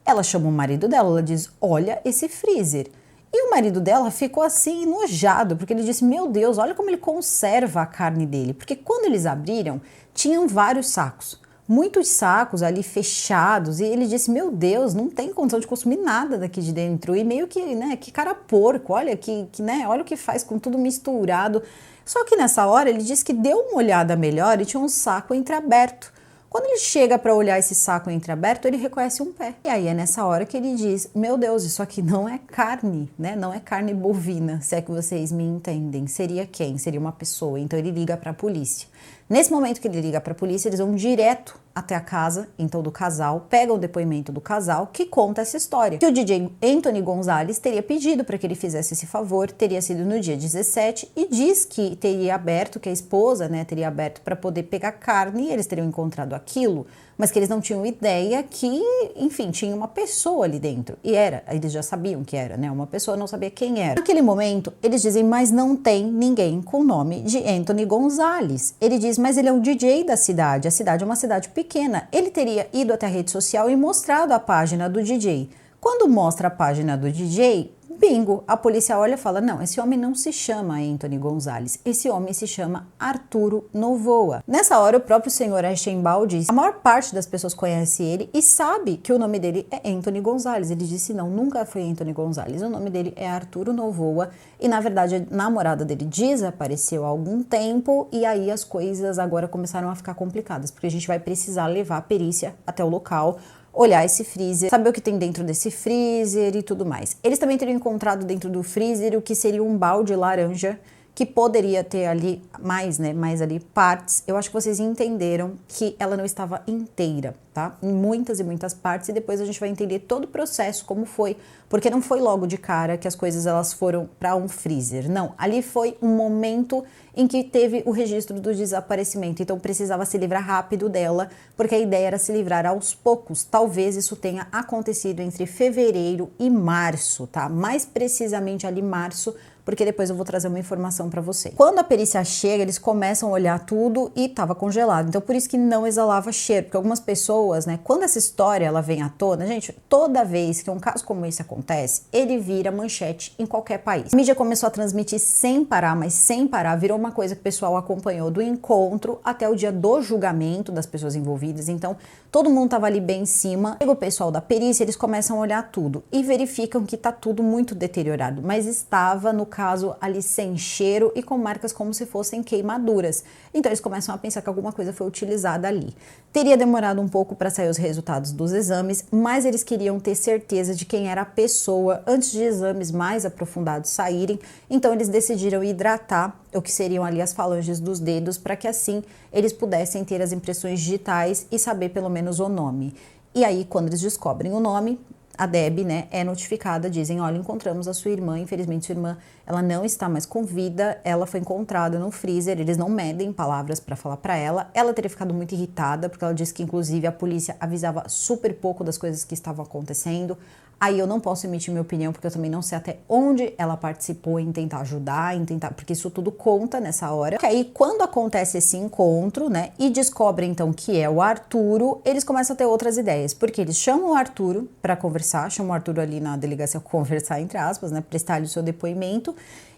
ela chama o marido dela, ela diz, olha esse freezer. E o marido dela ficou assim enojado, porque ele disse, meu Deus, olha como ele conserva a carne dele. Porque quando eles abriram, tinham vários sacos, muitos sacos ali fechados, e ele disse, meu Deus, não tem condição de consumir nada daqui de dentro. E meio que, né, que cara porco, olha né, olha o que faz com tudo misturado. Só que nessa hora ele disse que deu uma olhada melhor e tinha um saco entreaberto. Quando ele chega para olhar esse saco entreaberto, ele reconhece um pé. E aí é nessa hora que ele diz, meu Deus, isso aqui não é carne, né? Não é carne bovina, se é que vocês me entendem. Seria quem? Seria uma pessoa. Então ele liga para a polícia. Nesse momento que ele liga para a polícia, eles vão direto até a casa, então, do casal, pegam o depoimento do casal, que conta essa história. Que o DJ Anthony Gonzalez teria pedido para que ele fizesse esse favor, teria sido no dia 17, e diz que teria aberto, que a esposa, né, teria aberto para poder pegar carne, e eles teriam encontrado aquilo, mas que eles não tinham ideia que, enfim, tinha uma pessoa ali dentro. E eles já sabiam que era, né? Uma pessoa, não sabia quem era. Naquele momento, eles dizem, mas não tem ninguém com o nome de Anthony Gonzalez. Ele diz, mas ele é o DJ da cidade. A cidade é uma cidade pequena. Ele teria ido até a rede social e mostrado a página do DJ. Quando mostra a página do DJ, bingo, a polícia olha e fala, não, esse homem não se chama Anthony Gonzalez, esse homem se chama Arturo Novoa. Nessa hora, o próprio senhor Eichenbaum diz, a maior parte das pessoas conhece ele e sabe que o nome dele é Anthony Gonzalez. Ele disse, não, nunca foi Anthony Gonzalez, o nome dele é Arturo Novoa, e na verdade a namorada dele desapareceu há algum tempo, e aí as coisas agora começaram a ficar complicadas, porque a gente vai precisar levar a perícia até o local, olhar esse freezer, saber o que tem dentro desse freezer e tudo mais. Eles também teriam encontrado dentro do freezer o que seria um balde laranja, que poderia ter ali mais ali partes. Eu acho que vocês entenderam que ela não estava inteira, tá? Em muitas e muitas partes, e depois a gente vai entender todo o processo, como foi, porque não foi logo de cara que as coisas elas foram para um freezer, não. Ali foi um momento em que teve o registro do desaparecimento, então precisava se livrar rápido dela, porque a ideia era se livrar aos poucos. Talvez isso tenha acontecido entre fevereiro e março, tá? Mais precisamente ali março, porque depois eu vou trazer uma informação para você. Quando a perícia chega, eles começam a olhar tudo e estava congelado. Então, por isso que não exalava cheiro, porque algumas pessoas, né, quando essa história ela vem à tona, gente, toda vez que um caso como esse acontece, ele vira manchete em qualquer país. A mídia começou a transmitir sem parar, mas sem parar, virou uma coisa que o pessoal acompanhou do encontro até o dia do julgamento das pessoas envolvidas. Então, todo mundo estava ali bem em cima. Chega o pessoal da perícia, eles começam a olhar tudo e verificam que está tudo muito deteriorado, mas estava, no caso, ali sem cheiro e com marcas como se fossem queimaduras. Então eles começam a pensar que alguma coisa foi utilizada ali. Teria demorado um pouco para sair os resultados dos exames, mas eles queriam ter certeza de quem era a pessoa antes de exames mais aprofundados saírem. Então eles decidiram hidratar o que seriam ali as falanges dos dedos, para que assim eles pudessem ter as impressões digitais e saber pelo menos o nome. E aí, quando eles descobrem o nome, a Deb, né, é notificada, dizem, olha, encontramos a sua irmã, infelizmente sua irmã, ela não está mais com vida, ela foi encontrada no freezer, eles não medem palavras para falar para ela teria ficado muito irritada, porque ela disse que inclusive a polícia avisava super pouco das coisas que estavam acontecendo. Aí eu não posso emitir minha opinião, porque eu também não sei até onde ela participou em tentar ajudar, porque isso tudo conta nessa hora. E aí, quando acontece esse encontro, né, e descobrem então que é o Arturo, eles começam a ter outras ideias, porque eles chamam o Arturo para conversar, chamam o Arturo ali na delegacia conversar, entre aspas, né, prestar-lhe o seu depoimento.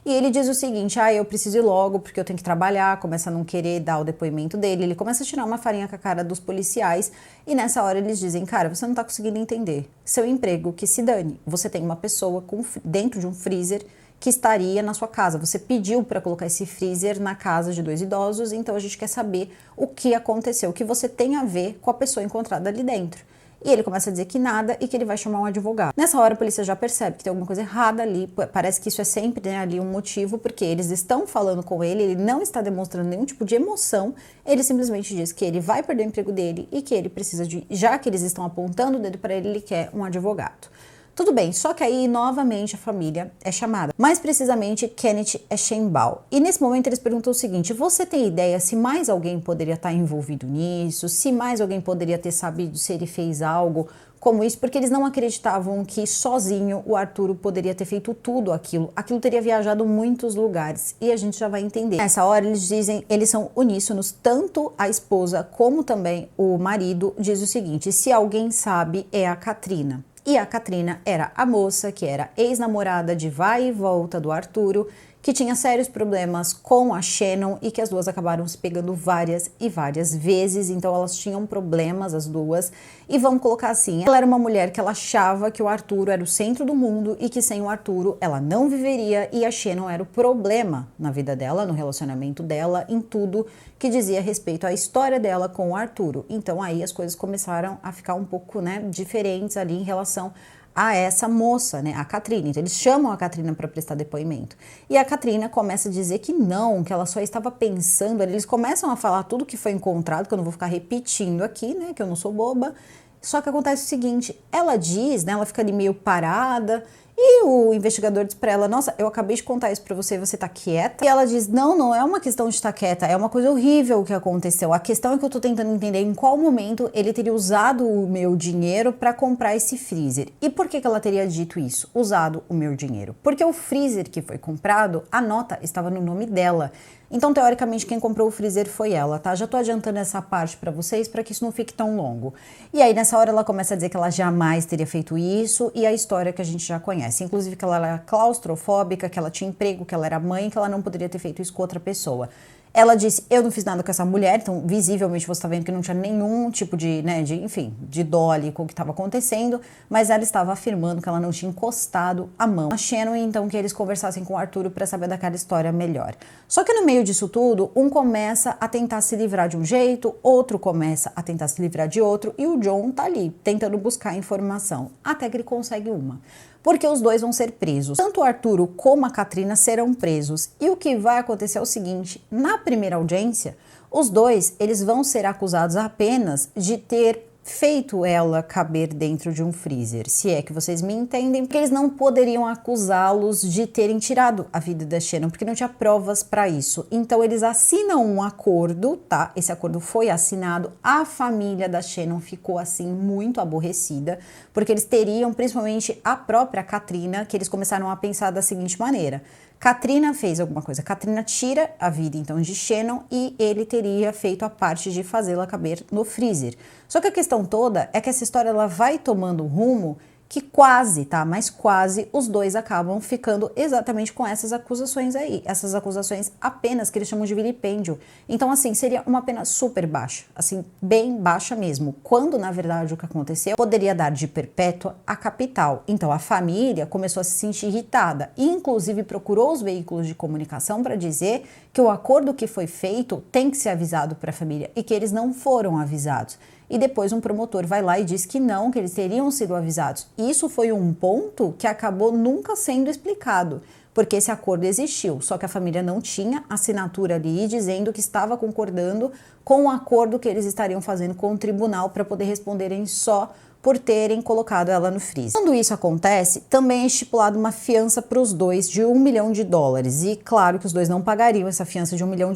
E ele diz o seguinte, eu preciso ir logo porque eu tenho que trabalhar, começa a não querer dar o depoimento dele, ele começa a tirar uma farinha com a cara dos policiais e nessa hora eles dizem, cara, você não tá conseguindo entender, seu emprego que se dane, você tem uma pessoa dentro de um freezer que estaria na sua casa, você pediu para colocar esse freezer na casa de 2 idosos, então a gente quer saber o que aconteceu, o que você tem a ver com a pessoa encontrada ali dentro. E ele começa a dizer que nada e que ele vai chamar um advogado. Nessa hora a polícia já percebe que tem alguma coisa errada ali, parece que isso é sempre, né, ali um motivo, porque eles estão falando com ele não está demonstrando nenhum tipo de emoção, ele simplesmente diz que ele vai perder o emprego dele e que ele precisa de, já que eles estão apontando o dedo para ele quer um advogado. Tudo bem, só que aí novamente a família é chamada. Mais precisamente, Kenneth Eschenbaum. E nesse momento eles perguntam o seguinte, você tem ideia se mais alguém poderia estar envolvido nisso? Se mais alguém poderia ter sabido se ele fez algo como isso? Porque eles não acreditavam que sozinho o Arturo poderia ter feito tudo aquilo. Aquilo teria viajado muitos lugares e a gente já vai entender. Nessa hora eles dizem, eles são uníssonos, tanto a esposa como também o marido diz o seguinte, se alguém sabe é a Katrina. E a Katrina era a moça que era ex-namorada de vai e volta do Arturo, que tinha sérios problemas com a Shannon e que as duas acabaram se pegando várias e várias vezes, então elas tinham problemas as duas, e vamos colocar assim, ela era uma mulher que ela achava que o Arturo era o centro do mundo e que sem o Arturo ela não viveria e a Shannon era o problema na vida dela, no relacionamento dela, em tudo que dizia respeito à história dela com o Arturo. Então aí as coisas começaram a ficar um pouco, né, diferentes ali em relação a essa moça, né, a Katrina. Então eles chamam a Katrina para prestar depoimento. E a Katrina começa a dizer que não, que ela só estava pensando, eles começam a falar tudo que foi encontrado, que eu não vou ficar repetindo aqui, né, que eu não sou boba. Só que acontece o seguinte, ela diz, né, ela fica ali meio parada, e o investigador diz pra ela, nossa, eu acabei de contar isso pra você e você tá quieta? E ela diz, não é uma questão de estar quieta, é uma coisa horrível o que aconteceu. A questão é que eu tô tentando entender em qual momento ele teria usado o meu dinheiro pra comprar esse freezer. E por que ela teria dito isso? Usado o meu dinheiro. Porque o freezer que foi comprado, a nota estava no nome dela. Então, teoricamente, quem comprou o freezer foi ela, tá? Já tô adiantando essa parte pra vocês pra que isso não fique tão longo. E aí, nessa hora, ela começa a dizer que ela jamais teria feito isso e a história que a gente já conhece. Inclusive que ela era claustrofóbica, que ela tinha emprego, que ela era mãe, que ela não poderia ter feito isso com outra pessoa. Ela disse, eu não fiz nada com essa mulher, então visivelmente você tá vendo que não tinha nenhum tipo de, né, de dó ali com o que estava acontecendo, mas ela estava afirmando que ela não tinha encostado a mão a Shannon, então que eles conversassem com o Arturo para saber daquela história melhor. Só que no meio disso tudo, um começa a tentar se livrar de um jeito, outro começa a tentar se livrar de outro, e o John tá ali, tentando buscar informação, até que ele consegue uma. Porque os dois vão ser presos. Tanto o Arturo como a Katrina serão presos. E o que vai acontecer é o seguinte, na primeira audiência, os dois eles vão ser acusados apenas de ter feito ela caber dentro de um freezer, se é que vocês me entendem, porque eles não poderiam acusá-los de terem tirado a vida da Shannon, porque não tinha provas para isso. Então eles assinam um acordo, tá? Esse acordo foi assinado, a família da Shannon ficou assim muito aborrecida, porque eles teriam, principalmente a própria Katrina, que eles começaram a pensar da seguinte maneira, Katrina fez alguma coisa, Katrina tira a vida então de Shannon e ele teria feito a parte de fazê-la caber no freezer. Só que a questão toda é que essa história ela vai tomando um rumo que quase, tá? Mas quase os dois acabam ficando exatamente com essas acusações aí. Essas acusações apenas que eles chamam de vilipêndio. Então, assim, seria uma pena super baixa, assim, bem baixa mesmo. Quando, na verdade, o que aconteceu poderia dar de perpétua a capital. Então, a família começou a se sentir irritada e, inclusive, procurou os veículos de comunicação para dizer que o acordo que foi feito tem que ser avisado para a família e que eles não foram avisados. E depois um promotor vai lá e diz que não, que eles teriam sido avisados. Isso foi um ponto que acabou nunca sendo explicado, porque esse acordo existiu, só que a família não tinha assinatura ali dizendo que estava concordando com o acordo que eles estariam fazendo com o tribunal para poder responderem só por terem colocado ela no freezer. Quando isso acontece, também é estipulado uma fiança para os dois de $1 milhão. E claro que os dois não pagariam essa fiança de $1 milhão,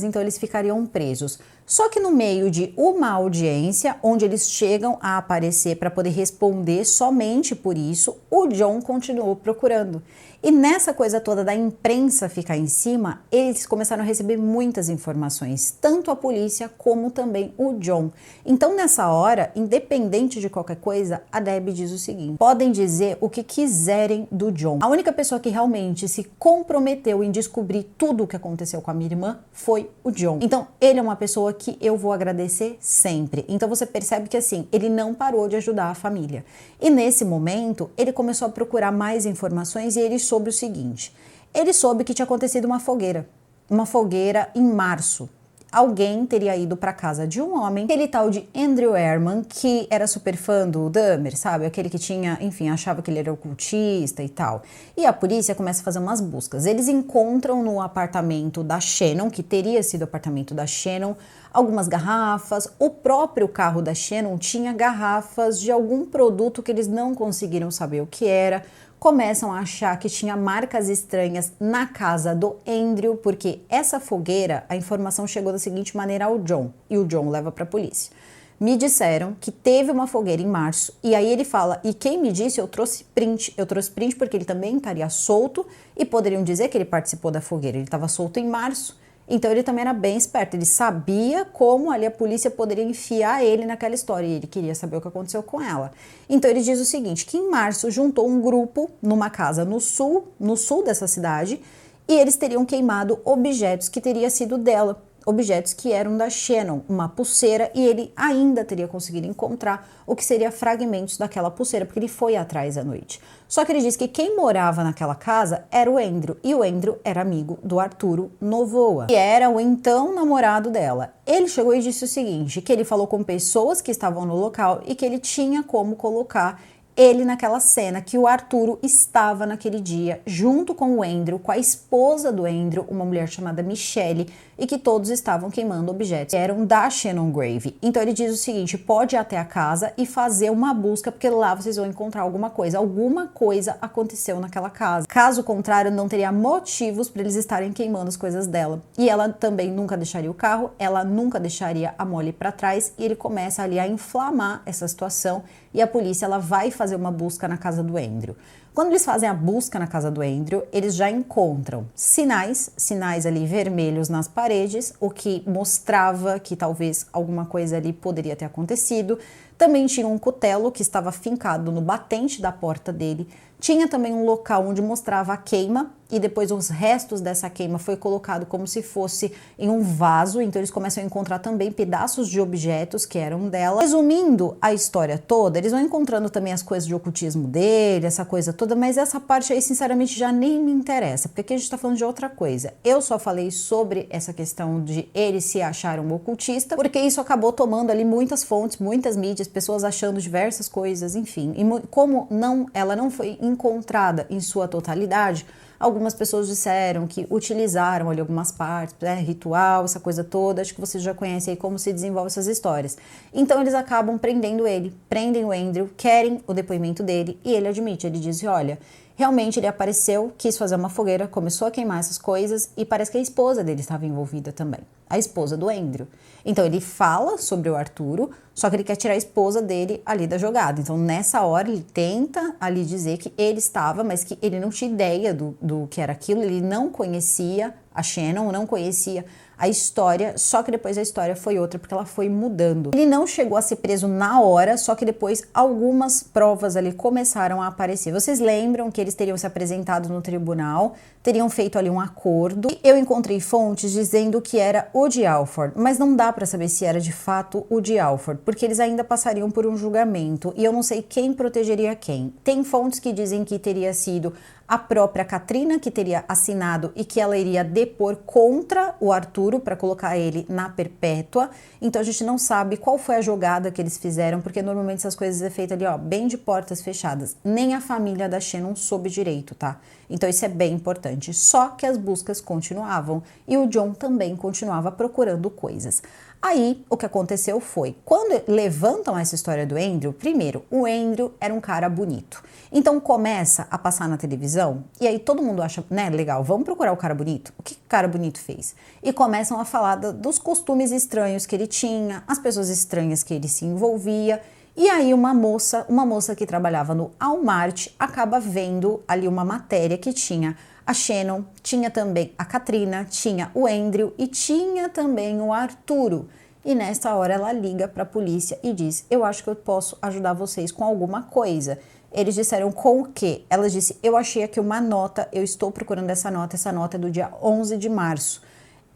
então eles ficariam presos. Só que no meio de uma audiência, onde eles chegam a aparecer para poder responder somente por isso, o John continuou procurando. E nessa coisa toda da imprensa ficar em cima, eles começaram a receber muitas informações, tanto a polícia como também o John. Então nessa hora, independente de qualquer coisa, a Debbie diz o seguinte: podem dizer o que quiserem do John. A única pessoa que realmente se comprometeu em descobrir tudo o que aconteceu com a minha irmã foi o John. Então ele é uma pessoa que eu vou agradecer sempre. Então você percebe que assim, ele não parou de ajudar a família. E nesse momento, ele começou a procurar mais informações e ele soube o seguinte: ele soube que tinha acontecido uma fogueira em março. Alguém teria ido para casa de um homem, aquele tal de Andrew Herman, que era super fã do Dahmer, sabe? Aquele que tinha, enfim, achava que ele era ocultista e tal. E a polícia começa a fazer umas buscas. Eles encontram no apartamento da Shannon, que teria sido o apartamento da Shannon, algumas garrafas. O próprio carro da Shannon tinha garrafas de algum produto que eles não conseguiram saber o que era. Começam a achar que tinha marcas estranhas na casa do Andrew, porque essa fogueira, a informação chegou da seguinte maneira ao John, e o John leva para a polícia. Me disseram que teve uma fogueira em março, e aí ele fala, e quem me disse, eu trouxe print porque ele também estaria solto, e poderiam dizer que ele participou da fogueira, ele estava solto em março. Então ele também era bem esperto, ele sabia como ali a polícia poderia enfiar ele naquela história, e ele queria saber o que aconteceu com ela. Então ele diz o seguinte, que em março juntou um grupo numa casa no sul dessa cidade, e eles teriam queimado objetos que teria sido dela, objetos que eram da Shannon, uma pulseira, e ele ainda teria conseguido encontrar o que seria fragmentos daquela pulseira, porque ele foi atrás à noite. Só que ele diz que quem morava naquela casa era o Andrew, e o Andrew era amigo do Arturo Novoa, que era o então namorado dela. Ele chegou e disse o seguinte, que ele falou com pessoas que estavam no local e que ele tinha como colocar ele naquela cena, que o Arturo estava naquele dia junto com o Andrew, com a esposa do Andrew, uma mulher chamada Michelle, e que todos estavam queimando objetos que eram da Shannon Grave. Então ele diz o seguinte, pode ir até a casa e fazer uma busca, porque lá vocês vão encontrar alguma coisa aconteceu naquela casa. Caso contrário, não teria motivos para eles estarem queimando as coisas dela. E ela também nunca deixaria o carro, ela nunca deixaria a Molly para trás, e ele começa ali a inflamar essa situação, e a polícia ela vai fazer uma busca na casa do Andrew. Quando eles fazem a busca na casa do Andrew, eles já encontram sinais ali vermelhos nas paredes, o que mostrava que talvez alguma coisa ali poderia ter acontecido. Também tinha um cutelo que estava fincado no batente da porta dele. Tinha também um local onde mostrava a queima, e depois os restos dessa queima foi colocado como se fosse em um vaso, então eles começam a encontrar também pedaços de objetos que eram dela. Resumindo a história toda, eles vão encontrando também as coisas de ocultismo dele, essa coisa toda, mas essa parte aí sinceramente já nem me interessa, porque aqui a gente tá falando de outra coisa. Eu só falei sobre essa questão de ele se achar um ocultista, porque isso acabou tomando ali muitas fontes, muitas mídias, pessoas achando diversas coisas, enfim. E como ela não foi encontrada em sua totalidade, algumas pessoas disseram que utilizaram ali algumas partes, né, ritual, essa coisa toda. Acho que vocês já conhecem aí como se desenvolvem essas histórias. Então eles acabam prendendo ele, prendem o Andrew, querem o depoimento dele, e ele admite, ele diz, olha, realmente ele apareceu, quis fazer uma fogueira, começou a queimar essas coisas, e parece que a esposa dele estava envolvida também, a esposa do Andrew. Então ele fala sobre o Arturo, só que ele quer tirar a esposa dele ali da jogada. Então nessa hora ele tenta ali dizer que ele estava, mas que ele não tinha ideia do que era aquilo, ele não conhecia a Shannon, não conhecia a história, só que depois a história foi outra, porque ela foi mudando. Ele não chegou a ser preso na hora, só que depois algumas provas ali começaram a aparecer. Vocês lembram que eles teriam se apresentado no tribunal, teriam feito ali um acordo, e eu encontrei fontes dizendo que era o de Alford, mas não dá para saber se era de fato o de Alford, porque eles ainda passariam por um julgamento, e eu não sei quem protegeria quem. Tem fontes que dizem que teria sido a própria Katrina que teria assinado e que ela iria depor contra o Arturo para colocar ele na perpétua. Então a gente não sabe qual foi a jogada que eles fizeram, porque normalmente essas coisas é feita ali, ó, bem de portas fechadas. Nem a família da Shannon soube direito, tá? Então isso é bem importante. Só que as buscas continuavam e o John também continuava procurando coisas. Aí, o que aconteceu foi, quando levantam essa história do Andrew, primeiro, o Andrew era um cara bonito. Então começa a passar na televisão, e aí todo mundo acha, né, legal, vamos procurar o cara bonito? O que o cara bonito fez? E começam a falar dos costumes estranhos que ele tinha, as pessoas estranhas que ele se envolvia, E aí uma moça que trabalhava no Walmart acaba vendo ali uma matéria que tinha a Shannon, tinha também a Katrina, tinha o Andrew e tinha também o Arturo. E nessa hora ela liga para a polícia e diz: eu acho que eu posso ajudar vocês com alguma coisa. Eles disseram com o quê? Ela disse: eu achei aqui uma nota, eu estou procurando essa nota é do dia 11 de março.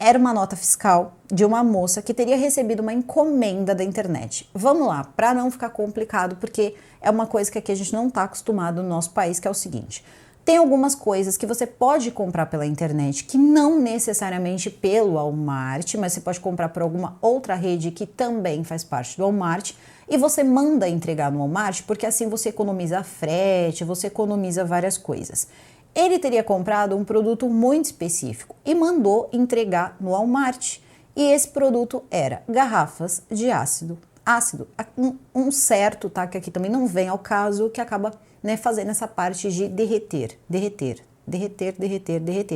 Era uma nota fiscal de uma moça que teria recebido uma encomenda da internet. Vamos lá, para não ficar complicado, porque é uma coisa que aqui a gente não está acostumado no nosso país, que é o seguinte: tem algumas coisas que você pode comprar pela internet, que não necessariamente pelo Walmart, mas você pode comprar por alguma outra rede que também faz parte do Walmart, e você manda entregar no Walmart, porque assim você economiza frete, você economiza várias coisas. Ele teria comprado um produto muito específico e mandou entregar no Walmart. E esse produto era garrafas de ácido, um certo, tá, que aqui também não vem ao caso, que acaba, né, fazendo essa parte de derreter.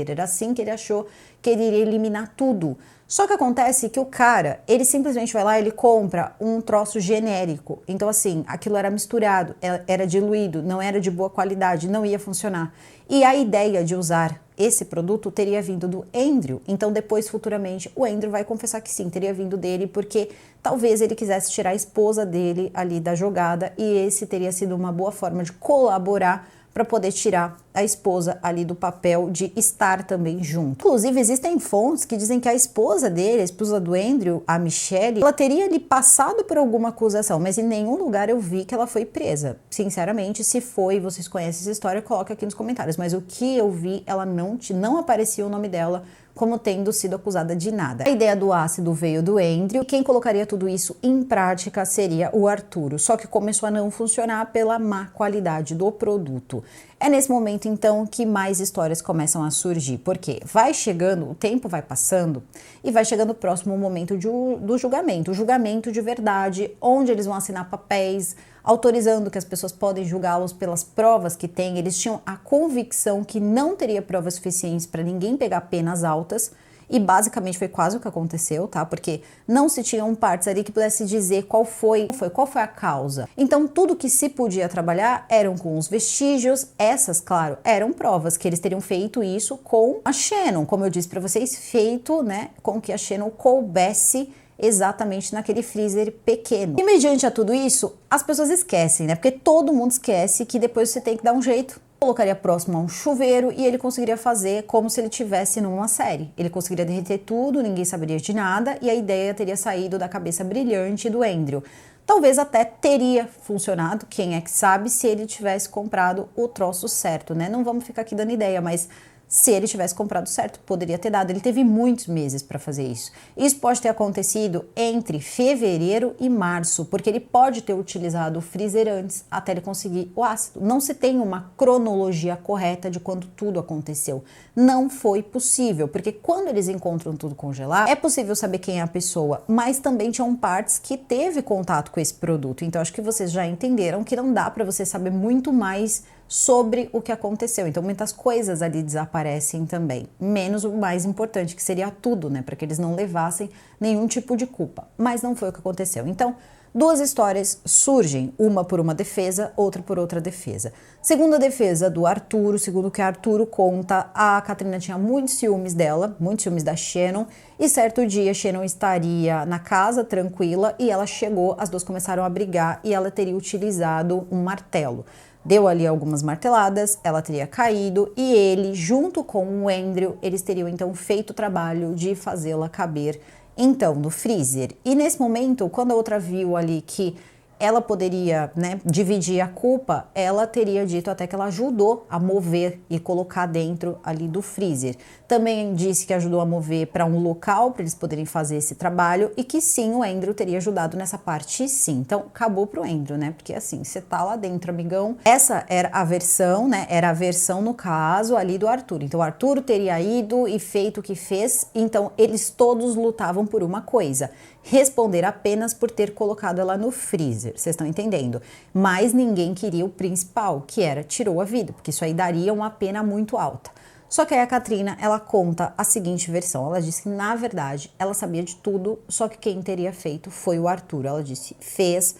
Era assim que ele achou que ele iria eliminar tudo. Só que acontece que o cara, ele simplesmente vai lá, ele compra um troço genérico. Então assim, aquilo era misturado, era diluído, não era de boa qualidade, não ia funcionar. E a ideia de usar esse produto teria vindo do Andrew. Então depois, futuramente, o Andrew vai confessar que sim, teria vindo dele, porque talvez ele quisesse tirar a esposa dele ali da jogada, e esse teria sido uma boa forma de colaborar para poder tirar a esposa ali do papel de estar também junto. Inclusive, existem fontes que dizem que a esposa dele, a esposa do Andrew, a Michelle, ela teria ali passado por alguma acusação, mas em nenhum lugar eu vi que ela foi presa. Sinceramente, se foi, vocês conhecem essa história, coloca aqui nos comentários, mas o que eu vi, ela não aparecia o nome dela como tendo sido acusada de nada. A ideia do ácido veio do Andrew, e quem colocaria tudo isso em prática seria o Arturo, só que começou a não funcionar pela má qualidade do produto. É nesse momento, então, que mais histórias começam a surgir, porque vai chegando, o tempo vai passando, e vai chegando o próximo momento do julgamento, o julgamento de verdade, onde eles vão assinar papéis, autorizando que as pessoas podem julgá-los pelas provas que têm. Eles tinham a convicção que não teria provas suficientes para ninguém pegar penas altas, e basicamente foi quase o que aconteceu, tá? Porque não se tinham partes ali que pudesse dizer qual foi a causa. Então tudo que se podia trabalhar eram com os vestígios. Essas, claro, eram provas que eles teriam feito isso com a Shannon, como eu disse para vocês, feito, né, com que a Shannon coubesse exatamente naquele freezer pequeno. E mediante a tudo isso, as pessoas esquecem, né? Porque todo mundo esquece que depois você tem que dar um jeito. Colocaria próximo a um chuveiro e ele conseguiria fazer como se ele estivesse numa série. Ele conseguiria derreter tudo, ninguém saberia de nada, e a ideia teria saído da cabeça brilhante do Andrew. Talvez até teria funcionado, quem é que sabe, se ele tivesse comprado o troço certo, né? Não vamos ficar aqui dando ideia, mas se ele tivesse comprado certo, poderia ter dado. Ele teve muitos meses para fazer isso. Isso pode ter acontecido entre fevereiro e março, porque ele pode ter utilizado o freezer antes até ele conseguir o ácido. Não se tem uma cronologia correta de quando tudo aconteceu. Não foi possível, porque quando eles encontram tudo congelado, é possível saber quem é a pessoa, mas também tinham partes que teve contato com esse produto. Então acho que vocês já entenderam que não dá para você saber muito mais sobre o que aconteceu. Então muitas coisas ali desaparecem também, menos o mais importante, que seria tudo, né, para que eles não levassem nenhum tipo de culpa. Mas não foi o que aconteceu. Então, duas histórias surgem, uma por uma defesa, outra por outra defesa. Segundo a defesa do Arturo, segundo o que Arturo conta, a Katrina tinha muitos ciúmes dela, muitos ciúmes da Shannon, e certo dia Shannon estaria na casa tranquila e ela chegou, as duas começaram a brigar e ela teria utilizado um martelo. Deu ali algumas marteladas, ela teria caído e ele, junto com o Andrew, eles teriam então feito o trabalho de fazê-la caber então no freezer. E nesse momento, quando a outra viu ali que ela poderia, né, dividir a culpa, ela teria dito até que ela ajudou a mover e colocar dentro ali do freezer. Também disse que ajudou a mover para um local para eles poderem fazer esse trabalho e que sim, o Andrew teria ajudado nessa parte sim. Então acabou pro Andrew, né? Porque assim, você tá lá dentro, amigão. Essa era a versão, né? Era a versão no caso ali do Arthur. Então o Arthur teria ido e feito o que fez. Então eles todos lutavam por uma coisa: responder apenas por ter colocado ela no freezer. Vocês estão entendendo? Mas ninguém queria o principal, que era tirou a vida, porque isso aí daria uma pena muito alta. Só que aí a Katrina, ela conta a seguinte versão. Ela disse que, na verdade, ela sabia de tudo, só que quem teria feito foi o Arthur. Ela disse, fez,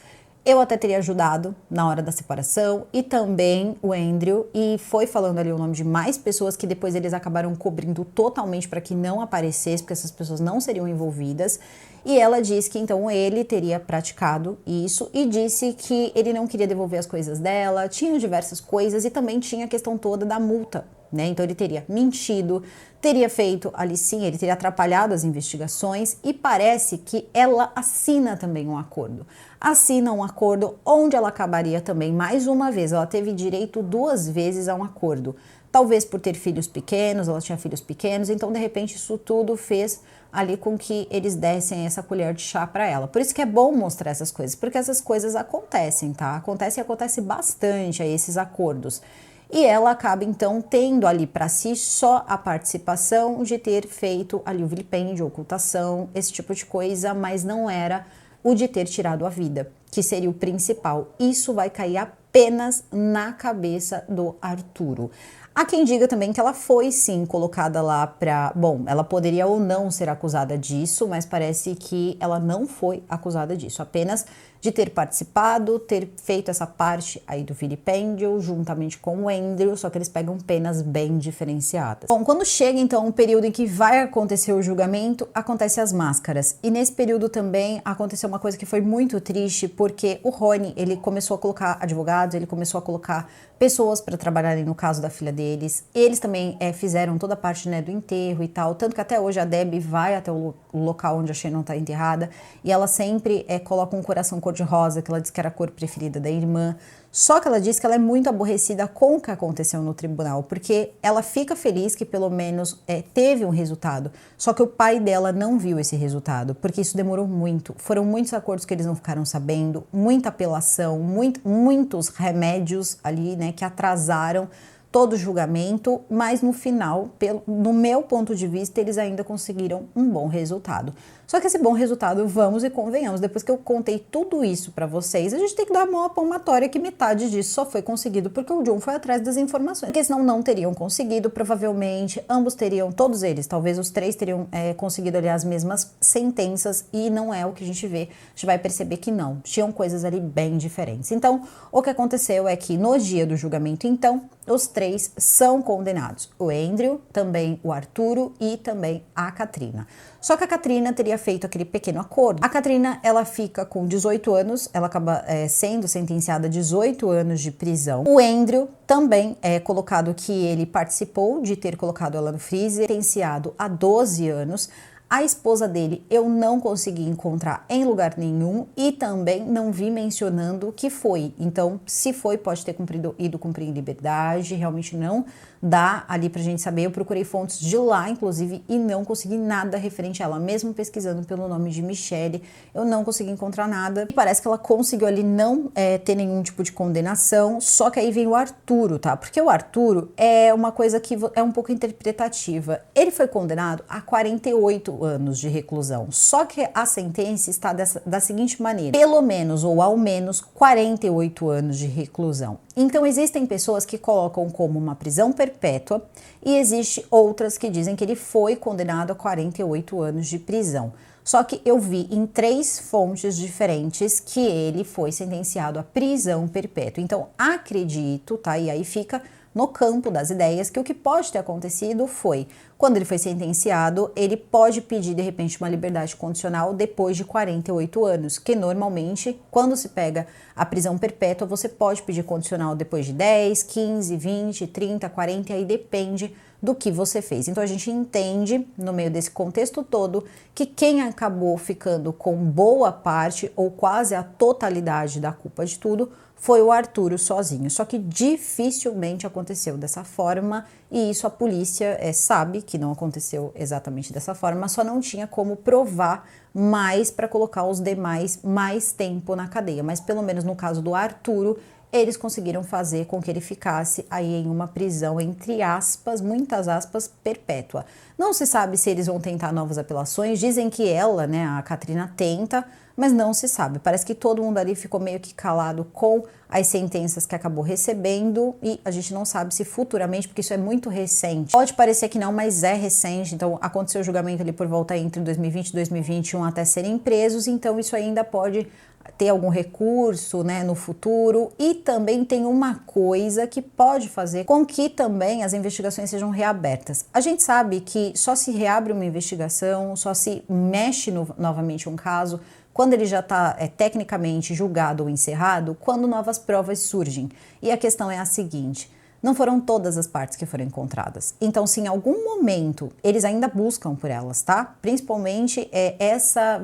Eu até teria ajudado na hora da separação, e também o Andrew, e foi falando ali o nome de mais pessoas que depois eles acabaram cobrindo totalmente para que não aparecesse, porque essas pessoas não seriam envolvidas. E ela disse que então ele teria praticado isso e disse que ele não queria devolver as coisas dela, tinha diversas coisas e também tinha a questão toda da multa, né? Então ele teria mentido, teria feito ali sim, ele teria atrapalhado as investigações e parece que ela assina também um acordo. Assina um acordo onde ela acabaria também, mais uma vez, ela teve direito 2 vezes a um acordo. Talvez por ter filhos pequenos, ela tinha filhos pequenos, então de repente isso tudo fez ali com que eles dessem essa colher de chá para ela. Por isso que é bom mostrar essas coisas, porque essas coisas acontecem, tá? Acontece bastante aí esses acordos. E ela acaba então tendo ali para si só a participação de ter feito ali o vilipêndio, ocultação, esse tipo de coisa, mas não era o de ter tirado a vida, que seria o principal. Isso vai cair apenas na cabeça do Arturo. Há quem diga também que ela foi sim colocada lá para... Bom, ela poderia ou não ser acusada disso, mas parece que ela não foi acusada disso, apenas de ter participado, ter feito essa parte aí do vilipêndio, juntamente com o Andrew, só que eles pegam penas bem diferenciadas. Bom, quando chega então o período em que vai acontecer o julgamento, acontecem as máscaras. E nesse período também aconteceu uma coisa que foi muito triste, porque o Rony, ele começou a colocar advogados, ele começou a colocar pessoas para trabalharem no caso da filha deles. Eles também fizeram toda a parte, né, do enterro e tal, tanto que até hoje a Debbie vai até o local onde a Shannon está enterrada e ela sempre coloca um coração cor-de-rosa, que ela diz que era a cor preferida da irmã. Só que ela diz que ela é muito aborrecida com o que aconteceu no tribunal, porque ela fica feliz que pelo menos teve um resultado. Só que o pai dela não viu esse resultado, porque isso demorou muito. Foram muitos acordos que eles não ficaram sabendo, muita apelação, muitos remédios ali, né, que atrasaram todo o julgamento, mas no final, no meu ponto de vista, eles ainda conseguiram um bom resultado. Só que esse bom resultado, vamos e convenhamos, depois que eu contei tudo isso pra vocês, a gente tem que dar uma palmatória que metade disso só foi conseguido porque o John foi atrás das informações. Porque senão não teriam conseguido, provavelmente ambos teriam, todos eles, talvez os 3 teriam conseguido ali as mesmas sentenças e não é o que a gente vê. A gente vai perceber que não, tinham coisas ali bem diferentes. Então, o que aconteceu é que no dia do julgamento, então, os 3 são condenados. O Andrew, também o Arturo e também a Katrina. Só que a Katrina teria feito aquele pequeno acordo. A Katrina, ela fica com 18 anos, ela acaba sendo sentenciada a 18 anos de prisão. O Andrew também é colocado que ele participou de ter colocado ela no freezer, sentenciado a 12 anos. A esposa dele eu não consegui encontrar em lugar nenhum e também não vi mencionando que foi. Então, se foi, pode ter ido cumprir em liberdade, realmente não dá ali pra gente saber. Eu procurei fontes de lá, inclusive, e não consegui nada referente a ela. Mesmo pesquisando pelo nome de Michelle, eu não consegui encontrar nada. E parece que ela conseguiu ali não ter nenhum tipo de condenação, só que aí vem o Arturo, tá? Porque o Arturo é uma coisa que é um pouco interpretativa. Ele foi condenado a 48 anos de reclusão, só que a sentença está da seguinte maneira: pelo menos ou ao menos 48 anos de reclusão. Então existem pessoas que colocam como uma prisão perpétua e existe outras que dizem que ele foi condenado a 48 anos de prisão. Só que eu vi em 3 fontes diferentes que ele foi sentenciado à prisão perpétua. Então acredito, tá? E aí fica no campo das ideias que o que pode ter acontecido foi, quando ele foi sentenciado, ele pode pedir de repente uma liberdade condicional depois de 48 anos, que normalmente quando se pega a prisão perpétua você pode pedir condicional depois de 10, 15, 20, 30, 40, e aí depende do que você fez. Então a gente entende, no meio desse contexto todo, que quem acabou ficando com boa parte ou quase a totalidade da culpa de tudo foi o Arturo sozinho. Só que dificilmente aconteceu dessa forma e isso a polícia sabe que não aconteceu exatamente dessa forma, só não tinha como provar mais para colocar os demais mais tempo na cadeia. Mas pelo menos no caso do Arturo, eles conseguiram fazer com que ele ficasse aí em uma prisão, entre aspas, muitas aspas, perpétua. Não se sabe se eles vão tentar novas apelações, dizem que ela, né, a Katrina, tenta, mas não se sabe. Parece que todo mundo ali ficou meio que calado com as sentenças que acabou recebendo e a gente não sabe se futuramente, porque isso é muito recente. Pode parecer que não, mas é recente, então aconteceu o julgamento ali por volta entre 2020 e 2021 até serem presos, então isso ainda pode ter algum recurso, né, no futuro. E também tem uma coisa que pode fazer com que também as investigações sejam reabertas. A gente sabe que só se reabre uma investigação, só se mexe novamente um caso quando ele já está tecnicamente julgado ou encerrado, quando novas provas surgem. E a questão é a seguinte: não foram todas as partes que foram encontradas. Então, se em algum momento eles ainda buscam por elas, tá? Principalmente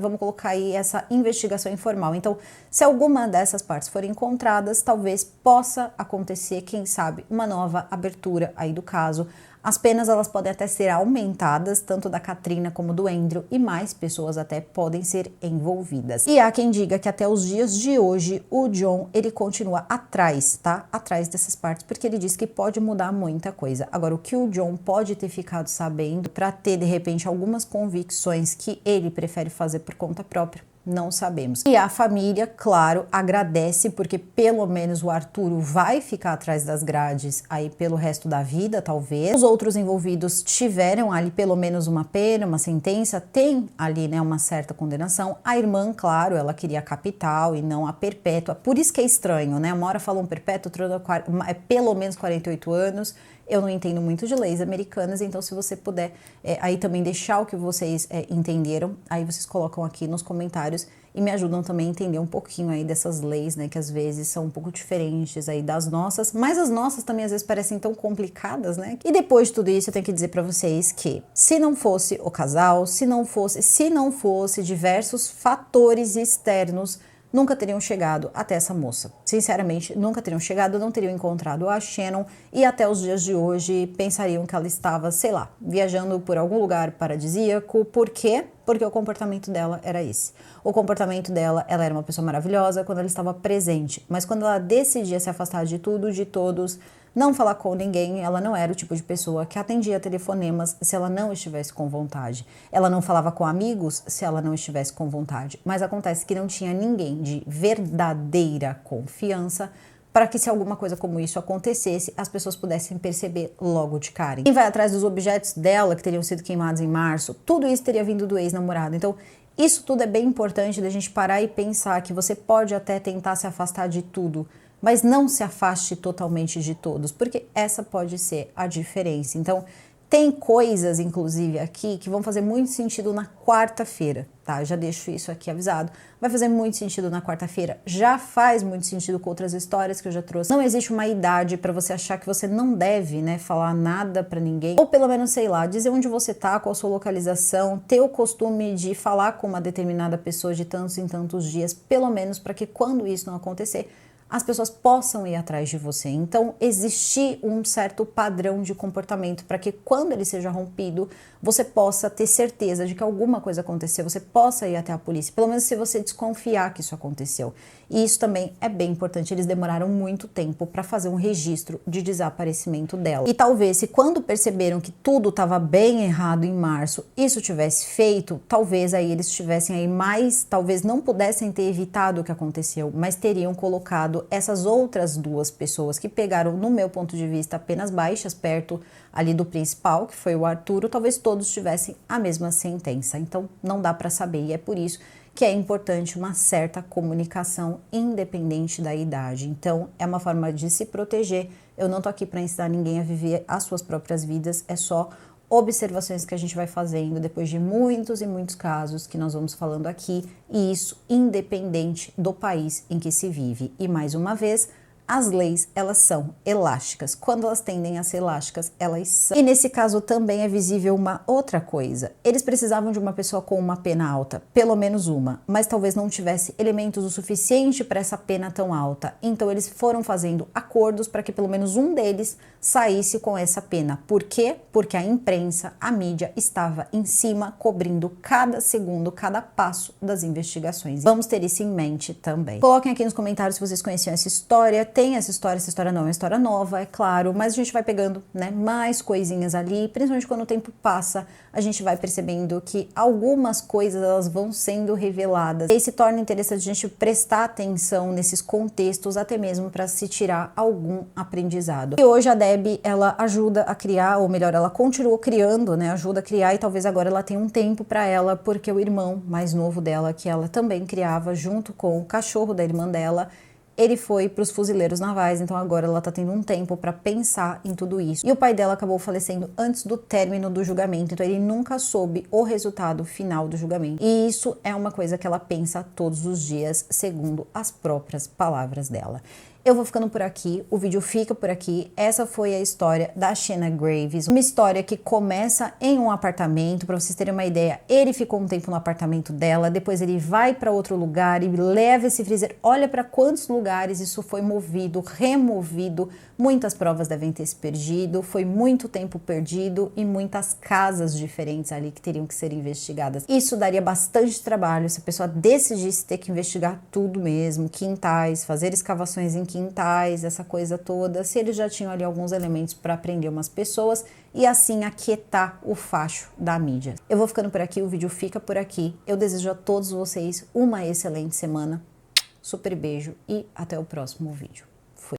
vamos colocar aí, essa investigação informal. Então, se alguma dessas partes forem encontradas, talvez possa acontecer, quem sabe, uma nova abertura aí do caso. As penas, elas podem até ser aumentadas, tanto da Katrina como do Andrew, e mais pessoas até podem ser envolvidas. E há quem diga que até os dias de hoje, o John, ele continua atrás, tá? Atrás dessas partes, porque ele diz que pode mudar muita coisa. Agora, o que o John pode ter ficado sabendo para ter, de repente, algumas convicções que ele prefere fazer por conta própria, não sabemos. E a família, claro, agradece, porque pelo menos o Arturo vai ficar atrás das grades aí pelo resto da vida, talvez. Os outros envolvidos tiveram ali pelo menos uma pena, uma sentença, tem ali, né, uma certa condenação. A irmã, claro, ela queria a capital e não a perpétua. Por isso que é estranho, né? Uma hora falam perpétua, outra é pelo menos 48 anos. Eu não entendo muito de leis americanas, então se você puder aí também deixar o que vocês entenderam, aí vocês colocam aqui nos comentários e me ajudam também a entender um pouquinho aí dessas leis, né, que às vezes são um pouco diferentes aí das nossas, mas as nossas também às vezes parecem tão complicadas, né? E depois de tudo isso eu tenho que dizer pra vocês que se não fosse o casal, se não fosse diversos fatores externos, nunca teriam chegado até essa moça. Sinceramente, nunca teriam chegado, não teriam encontrado a Shannon e até os dias de hoje pensariam que ela estava, sei lá, viajando por algum lugar paradisíaco. Por quê? Porque o comportamento dela era esse. O comportamento dela, ela era uma pessoa maravilhosa quando ela estava presente, mas quando ela decidia se afastar de tudo, de todos, não falar com ninguém, ela não era o tipo de pessoa que atendia telefonemas se ela não estivesse com vontade. Ela não falava com amigos se ela não estivesse com vontade. Mas acontece que não tinha ninguém de verdadeira confiança para que, se alguma coisa como isso acontecesse, as pessoas pudessem perceber logo de cara. Quem vai atrás dos objetos dela que teriam sido queimados em março, tudo isso teria vindo do ex-namorado. Então, isso tudo é bem importante da gente parar e pensar que você pode até tentar se afastar de tudo, mas não se afaste totalmente de todos, porque essa pode ser a diferença. Então, tem coisas, inclusive, aqui que vão fazer muito sentido na quarta-feira, tá? Já deixo isso aqui avisado. Vai fazer muito sentido na quarta-feira. Já faz muito sentido com outras histórias que eu já trouxe. Não existe uma idade para você achar que você não deve, né, falar nada para ninguém. Ou pelo menos, sei lá, dizer onde você tá, qual a sua localização, ter o costume de falar com uma determinada pessoa de tantos em tantos dias, pelo menos para que quando isso não acontecer, as pessoas possam ir atrás de você. Então, existir um certo padrão de comportamento para que quando ele seja rompido, você possa ter certeza de que alguma coisa aconteceu, você possa ir até a polícia, pelo menos se você desconfiar que isso aconteceu. E isso também é bem importante. Eles demoraram muito tempo para fazer um registro de desaparecimento dela. E talvez, se quando perceberam que tudo estava bem errado em março, isso tivesse feito, talvez aí eles tivessem aí mais, talvez não pudessem ter evitado o que aconteceu, mas teriam colocado essas outras duas pessoas que pegaram, no meu ponto de vista, apenas baixas perto ali do principal, que foi o Arturo, talvez todos tivessem a mesma sentença. Então não dá para saber, e é por isso que é importante uma certa comunicação independente da idade. Então é uma forma de se proteger. Eu não tô aqui para ensinar ninguém a viver as suas próprias vidas, é só observações que a gente vai fazendo depois de muitos e muitos casos que nós vamos falando aqui, e isso independente do país em que se vive. E mais uma vez, as leis, elas são elásticas. Quando elas tendem a ser elásticas, elas são. E nesse caso também é visível uma outra coisa. Eles precisavam de uma pessoa com uma pena alta, pelo menos uma, mas talvez não tivesse elementos o suficiente para essa pena tão alta. Então eles foram fazendo acordos para que pelo menos um deles saísse com essa pena. Por quê? Porque a imprensa, a mídia estava em cima, cobrindo cada segundo, cada passo das investigações. Vamos ter isso em mente também. Coloquem aqui nos comentários se vocês conheciam essa história. tem essa história não é uma história nova, é claro, mas a gente vai pegando, né, mais coisinhas ali, principalmente quando o tempo passa, a gente vai percebendo que algumas coisas elas vão sendo reveladas. E aí se torna interessante a gente prestar atenção nesses contextos, até mesmo para se tirar algum aprendizado. E hoje a Debbie, ela ajuda a criar, ou melhor, ela continuou criando, né, ajuda a criar, e talvez agora ela tenha um tempo para ela, porque o irmão mais novo dela, que ela também criava junto com o cachorro da irmã dela, ele foi para os fuzileiros navais, então agora ela tá tendo um tempo para pensar em tudo isso. E o pai dela acabou falecendo antes do término do julgamento, então ele nunca soube o resultado final do julgamento. E isso é uma coisa que ela pensa todos os dias, segundo as próprias palavras dela. Eu vou ficando por aqui, o vídeo fica por aqui. Essa foi a história da Shanna Graves, uma história que começa em um apartamento. Para vocês terem uma ideia, ele ficou um tempo no apartamento dela, depois ele vai para outro lugar e leva esse freezer. Olha para quantos lugares isso foi movido, removido. Muitas provas devem ter se perdido, foi muito tempo perdido e muitas casas diferentes ali que teriam que ser investigadas. Isso daria bastante trabalho se a pessoa decidisse ter que investigar tudo mesmo, quintais, fazer escavações em quintais, essa coisa toda, se eles já tinham ali alguns elementos para prender umas pessoas e assim aquietar o facho da mídia. Eu vou ficando por aqui, o vídeo fica por aqui. Eu desejo a todos vocês uma excelente semana. Super beijo e até o próximo vídeo.